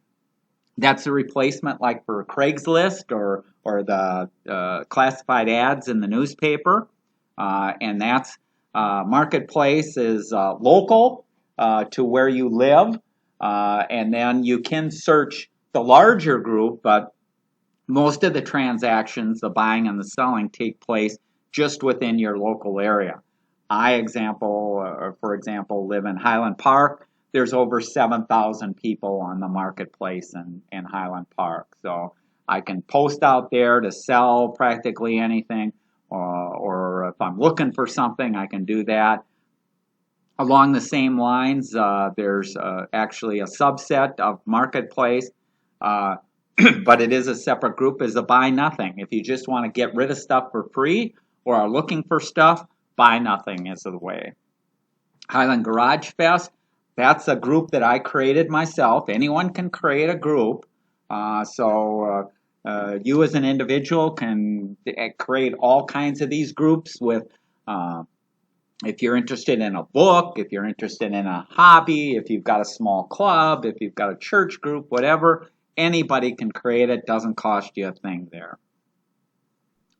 Speaker 1: that's a replacement like for Craigslist or the classified ads in the newspaper. And that's marketplace is local to where you live. And then you can search the larger group, but most of the transactions, the buying and the selling, take place just within your local area. For example, live in Highland Park. There's over 7,000 people on the marketplace in Highland Park. So I can post out there to sell practically anything, or if I'm looking for something, I can do that. Along the same lines, there's actually a subset of marketplace, but it is a separate group, is a buy nothing. If you just want to get rid of stuff for free or are looking for stuff, buy nothing is the way. Highland Garage Fest, that's a group that I created myself. Anyone can create a group. So you as an individual can create all kinds of these groups with, if you're interested in a book, if you're interested in a hobby, if you've got a small club, if you've got a church group, whatever, anybody can create it. Doesn't cost you a thing there.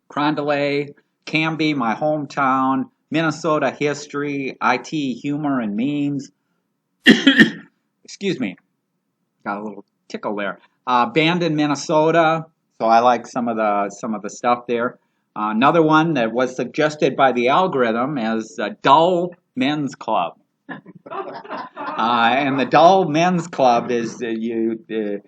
Speaker 1: Crondale, Canby, my hometown, Minnesota history, IT, humor, and memes. Excuse me, got a little tickle there. Band in Minnesota, so I like some of the stuff there. Another one that was suggested by the algorithm is Dull Men's Club. And the Dull Men's Club is if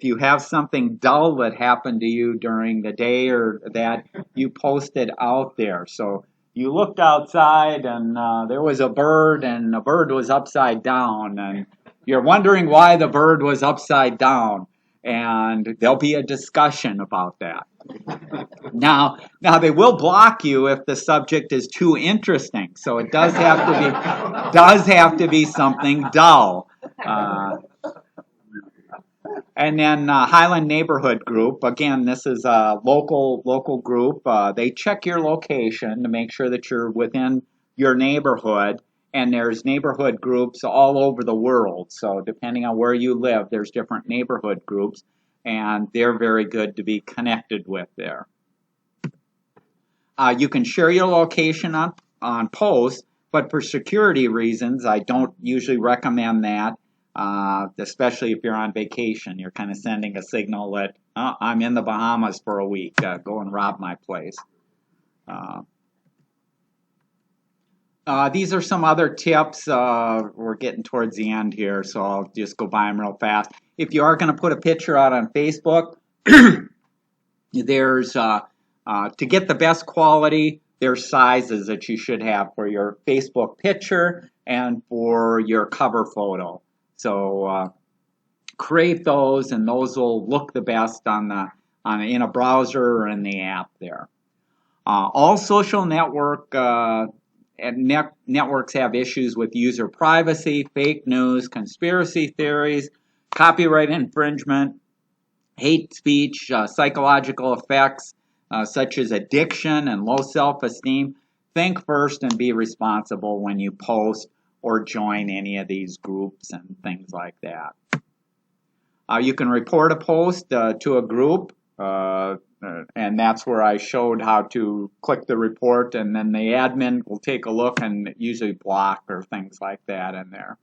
Speaker 1: you have something dull that happened to you during the day or that, you post it out there. So you looked outside and there was a bird, and the bird was upside down, and you're wondering why the bird was upside down, and there'll be a discussion about that. Now they will block you if the subject is too interesting, so it does have to be something dull. And then Highland Neighborhood Group. Again, this is a local group. They check your location to make sure that you're within your neighborhood. And there's neighborhood groups all over the world. So depending on where you live, there's different neighborhood groups. And they're very good to be connected with there. You can share your location on posts, but for security reasons, I don't usually recommend that. Especially if you're on vacation, you're kind of sending a signal that I'm in the Bahamas for a week, go and rob my place. These are some other tips. We're getting towards the end here, so I'll just go by them real fast. If you are going to put a picture out on Facebook, there's to get the best quality, there's sizes that you should have for your Facebook picture and for your cover photo. So create those, and those will look the best in a browser or in the app there. All social networks have issues with user privacy, fake news, conspiracy theories, copyright infringement, hate speech, psychological effects such as addiction and low self-esteem. Think first and be responsible when you post or join any of these groups and things like that. You can report a post to a group, and that's where I showed how to click the report, and then the admin will take a look and usually block or things like that in there.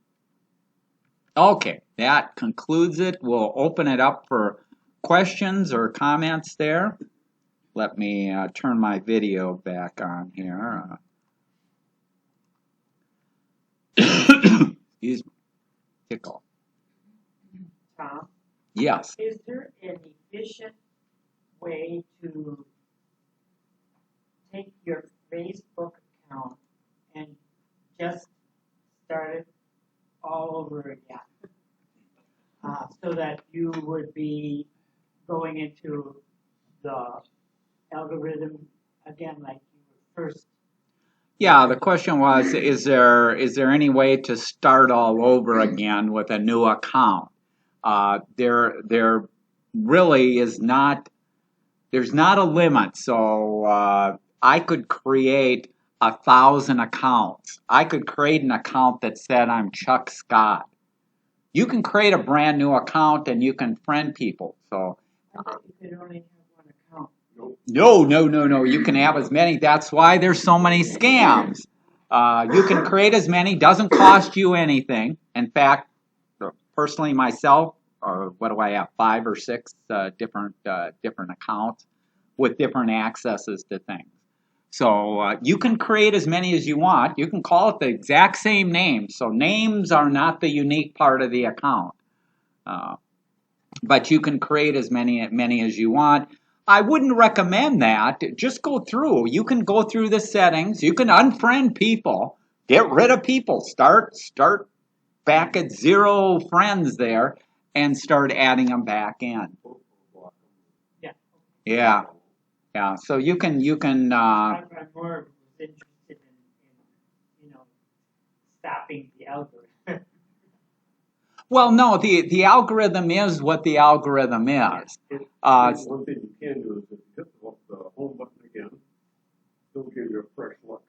Speaker 1: Okay, that concludes it. We'll open it up for questions or comments there. Let me turn my video back on here. Excuse me. practical.
Speaker 7: Tom,
Speaker 1: Yes.
Speaker 7: is there an efficient way to take your Facebook account and just start it all over again? So that you would be going into the algorithm again like you were first.
Speaker 1: Yeah, the question was, is there any way to start all over again with a new account? There really is not. There's not a limit. So I could create 1,000 accounts. I could create an account that said I'm Chuck Scott. You can create a brand new account and you can friend people. So
Speaker 7: I thought you could only have one account.
Speaker 1: no. You can have as many. That's why there's so many scams. You can create as many. Doesn't cost you anything. In fact, personally myself, what do I have? 5 or 6 different accounts with different accesses to things. So you can create as many as you want. You can call it the exact same name. So names are not the unique part of the account. But you can create as many as you want. I wouldn't recommend that. Just go through. You can go through the settings. You can unfriend people. Get rid of people. Start back at 0 friends there and start adding them back in.
Speaker 7: Yeah.
Speaker 1: Yeah. So you can.
Speaker 7: I'm more interested in stopping the algorithm.
Speaker 1: Well, no. The algorithm is what the algorithm is.
Speaker 4: One thing you can do is if you hit the home button again, it'll give you a fresh look.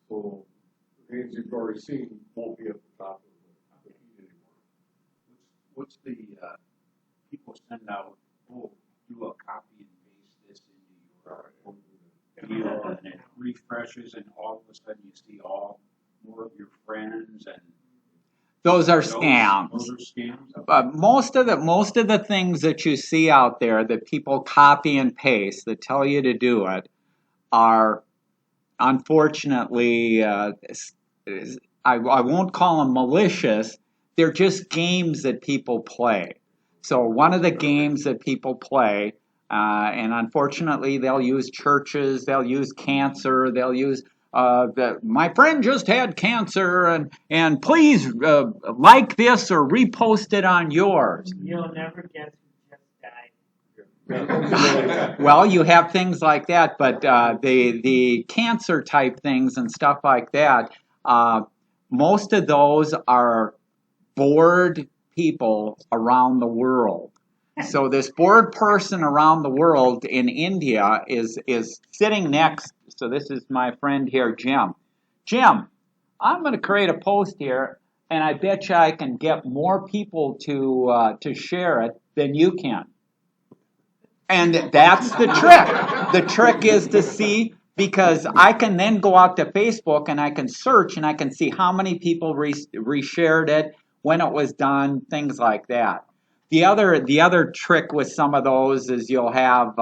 Speaker 4: So the names you've already seen won't be at the top of the feed anymore.
Speaker 8: What's the, people send out, oh, do a copy and paste this into your deal, and it refreshes, and all of a sudden you see all more of your friends, and
Speaker 1: Those are scams.
Speaker 8: those are scams.
Speaker 1: Most of the things that you see out there that people copy and paste that tell you to do it are, unfortunately, I won't call them malicious. They're just games that people play. So one of the games that people play, and unfortunately they'll use churches, they'll use cancer, they'll use my friend just had cancer, and please like this or repost it on yours.
Speaker 7: You'll never guess who just died.
Speaker 1: Well, you have things like that, but the cancer type things and stuff like that, most of those are bored people around the world. So this bored person around the world in India is sitting next. So this is my friend here, Jim. Jim, I'm going to create a post here, and I bet you I can get more people to share it than you can. And that's the trick. The trick is to see, because I can then go out to Facebook and I can search and I can see how many people reshared it, when it was done, things like that. The other trick with some of those is you'll have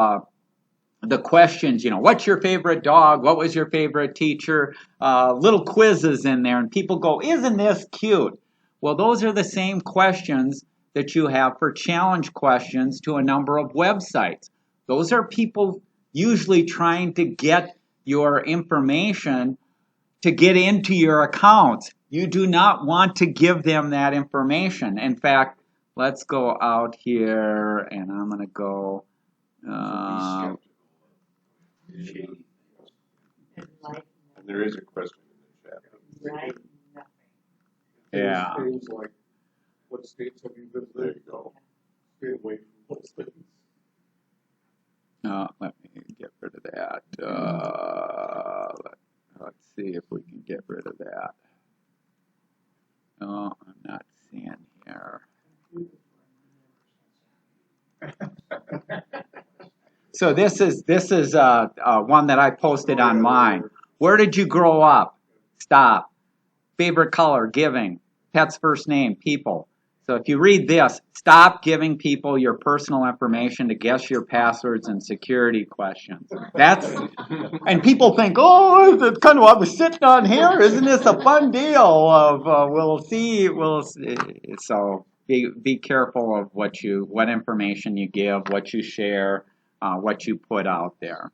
Speaker 1: the questions, what's your favorite dog? What was your favorite teacher? Little quizzes in there, and people go, isn't this cute? Well, those are the same questions that you have for challenge questions to a number of websites. Those are people usually trying to get your information to get into your accounts. You do not want to give them that information. In fact, let's go out here, and I'm going to go.
Speaker 6: And there is a question in the chat.
Speaker 7: Right? Nothing.
Speaker 1: Yeah.
Speaker 4: Things like, what states have you visited? There you go. Stay away from those things.
Speaker 1: Let me get rid of that. Let's see if we can get rid of that. No, I'm not seeing here. So this is one that I posted on mine. Where did you grow up? Stop. Favorite color? Giving. Pet's first name? People. So if you read this, stop giving people your personal information to guess your passwords and security questions. And people think, oh, it's kind of, I was sitting on here. Isn't this a fun deal of, we'll see. So be careful of what information you give, what you share, what you put out there.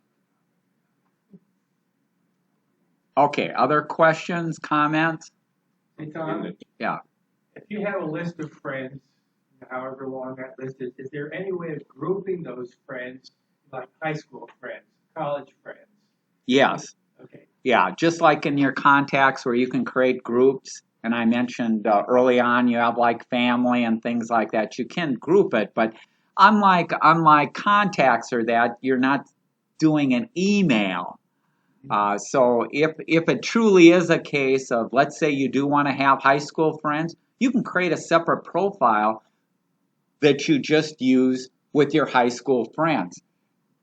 Speaker 1: Okay, other questions, comments?
Speaker 9: Hey, Tom,
Speaker 1: Yeah.
Speaker 9: if you have a list of friends, however long that list is there any way of grouping those friends, like high school friends, college friends?
Speaker 1: Yes.
Speaker 9: Okay.
Speaker 1: Yeah, just like in your contacts where you can create groups, and I mentioned early on you have like family and things like that. You can group it, but unlike contacts or that, you're not doing an email. So if it truly is a case of, let's say you do want to have high school friends, you can create a separate profile that you just use with your high school friends.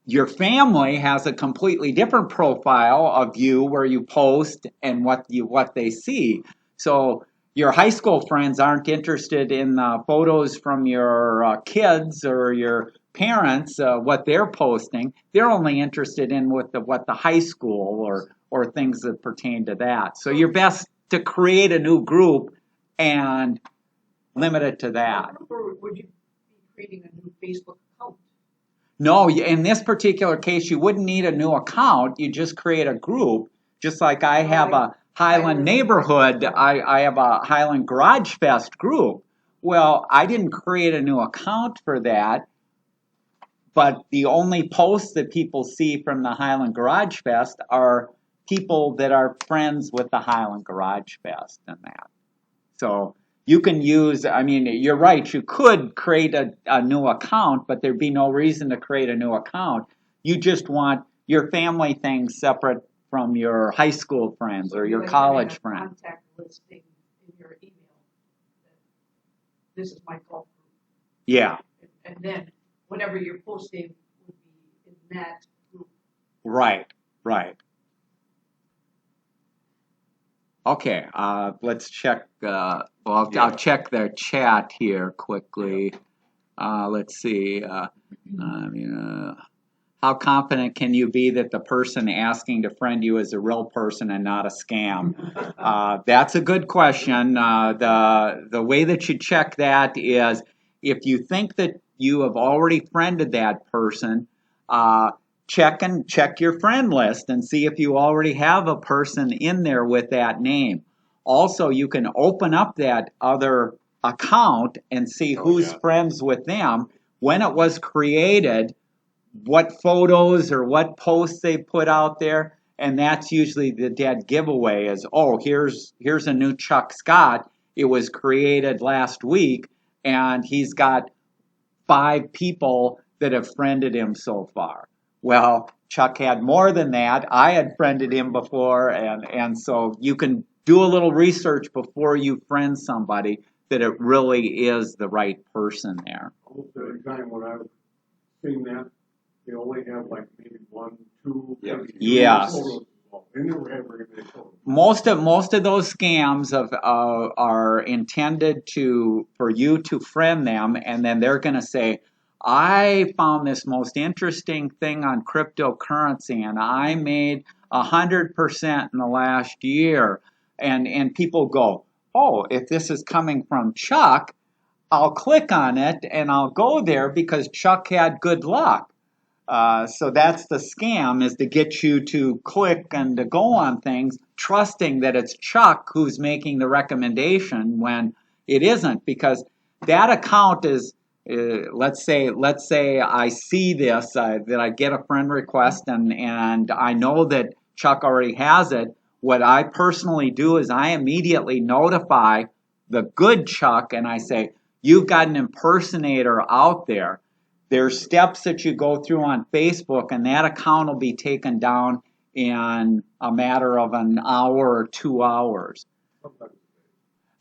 Speaker 1: Your family has a completely different profile of you where you post and what they see. So your high school friends aren't interested in photos from your kids or your parents, what they're posting. They're only interested in what the high school or things that pertain to that. So you're best to create a new group and limit it to that.
Speaker 5: Or would you be creating a new Facebook account?
Speaker 1: No, in this particular case, you wouldn't need a new account. You just create a group. Just like I have a Highland neighborhood, I have a Highland Garage Fest group. Well, I didn't create a new account for that, but the only posts that people see from the Highland Garage Fest are people that are friends with the Highland Garage Fest and that. So you can use, I mean, you're right, you could create a new account, but there'd be no reason to create a new account. You just want your family things separate from your high school friends or your
Speaker 5: Like
Speaker 1: college
Speaker 5: having a
Speaker 1: friends.
Speaker 5: contact listing in your email. This is my call group.
Speaker 1: Yeah,
Speaker 5: And then whatever you're posting would be in that group.
Speaker 1: right. Okay, let's check, I'll check their chat here quickly. Let's see, how confident can you be that the person asking to friend you is a real person and not a scam? That's a good question. The way that you check that is if you think that you have already friended that person, check your friend list and see if you already have a person in there with that name. Also, you can open up that other account and see who's friends with them, when it was created, what photos or what posts they put out there, and that's usually the dead giveaway is, oh, here's a new Chuck Scott. It was created last week, and he's got 5 people that have friended him so far. Well, Chuck had more than that. I had friended him before, and so you can do a little research before you friend somebody that it really is the right person there.
Speaker 4: Almost every time when I've seen that, they only have like maybe 1, 2, maybe 3
Speaker 1: Yes.
Speaker 4: photos. They never have very many photos.
Speaker 1: Most of those scams are intended for you to friend them, and then they're going to say, I found this most interesting thing on cryptocurrency, and I made 100% in the last year. And people go, oh, if this is coming from Chuck, I'll click on it and I'll go there because Chuck had good luck. So that's the scam, is to get you to click and to go on things, trusting that it's Chuck who's making the recommendation when it isn't, because that account is, let's say I see this, that I get a friend request and I know that Chuck already has it. What I personally do is I immediately notify the good Chuck and I say, you've got an impersonator out there. There's steps that you go through on Facebook, and that account will be taken down in a matter of an hour or 2 hours.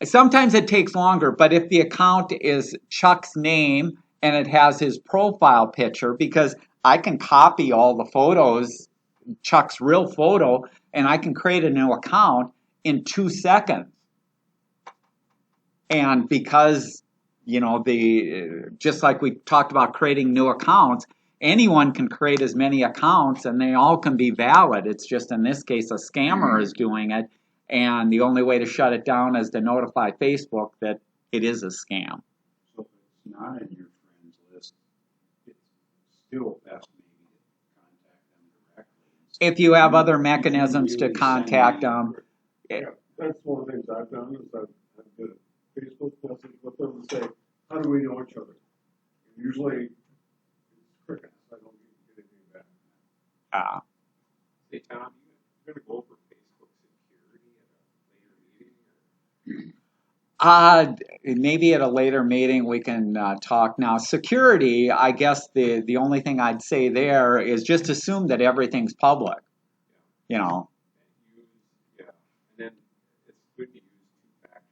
Speaker 1: Sometimes it takes longer, but if the account is Chuck's name and it has his profile picture, because I can copy all the photos, Chuck's real photo, and I can create a new account in 2 seconds. And because you know, just like we talked about creating new accounts, anyone can create as many accounts and they all can be valid. It's just in this case, a scammer is doing it. And the only way to shut it down is to notify Facebook that it is a scam.
Speaker 8: So if it's not in your friends list, it's still best maybe to contact them directly.
Speaker 1: If you have other mechanisms to
Speaker 8: Really
Speaker 1: contact
Speaker 8: send
Speaker 1: them,
Speaker 4: Yeah, that's one of the things I've done, is I've did a Facebook message with them and say, how do we know each other? And usually, it's crickets, I don't get anything back.
Speaker 6: Hey, Tom, you're gonna go over Facebook security at a later meeting?
Speaker 1: maybe at a later meeting we can talk. Now, security, I guess the only thing I'd say there is just assume that everything's public. You know,
Speaker 6: Use, yeah, and then it's good to use two-factor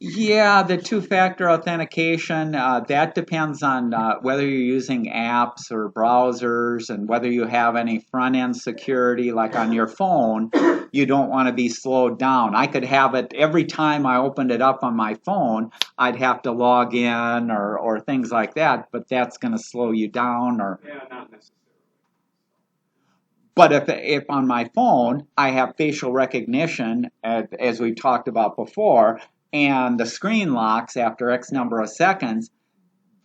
Speaker 6: authentication.
Speaker 1: yeah, the two-factor authentication, that depends on whether you're using apps or browsers and whether you have any front-end security, like on your phone. You don't want to be slowed down. I could have it every time I opened it up on my phone, I'd have to log in or things like that, but that's going to slow you down.
Speaker 6: Yeah, not necessarily.
Speaker 1: But if on my phone I have facial recognition, as we talked about before, and the screen locks after X number of seconds,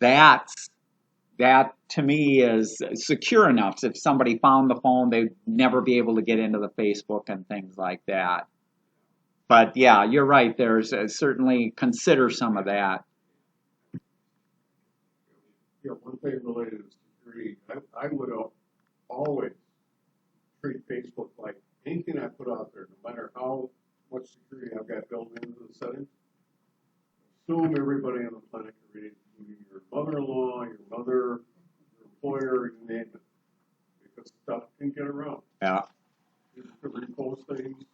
Speaker 1: that to me is secure enough. So if somebody found the phone, they'd never be able to get into the Facebook and things like that. But yeah, you're right. There's certainly consider some of that.
Speaker 4: Yeah, one thing related to security, I would always treat Facebook like anything I put out there, no matter how much security I've got built into the settings. Assume everybody on the planet can read it, including your mother-in-law, your mother, your employer, you name it, because stuff can get around.
Speaker 1: Yeah.
Speaker 4: You can repost things.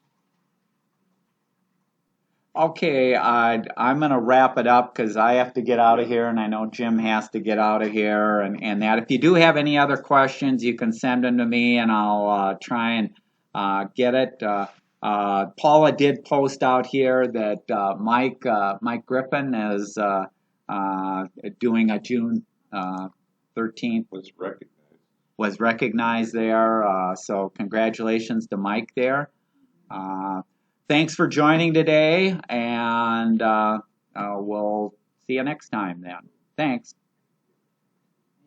Speaker 1: Okay, I'm going to wrap it up because I have to get out of here, and I know Jim has to get out of here, and that. If you do have any other questions, you can send them to me, and I'll try and get it. Paula did post out here that Mike Griffin is doing a June 13th. Was recognized there, so congratulations to Mike there. Thanks for joining today, and we'll see you next time then. Thanks.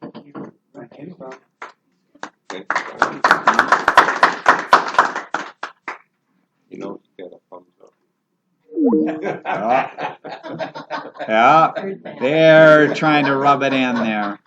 Speaker 7: Thank you.
Speaker 6: You know, you got a thumbs up.
Speaker 1: Yeah, they're trying to rub it in there.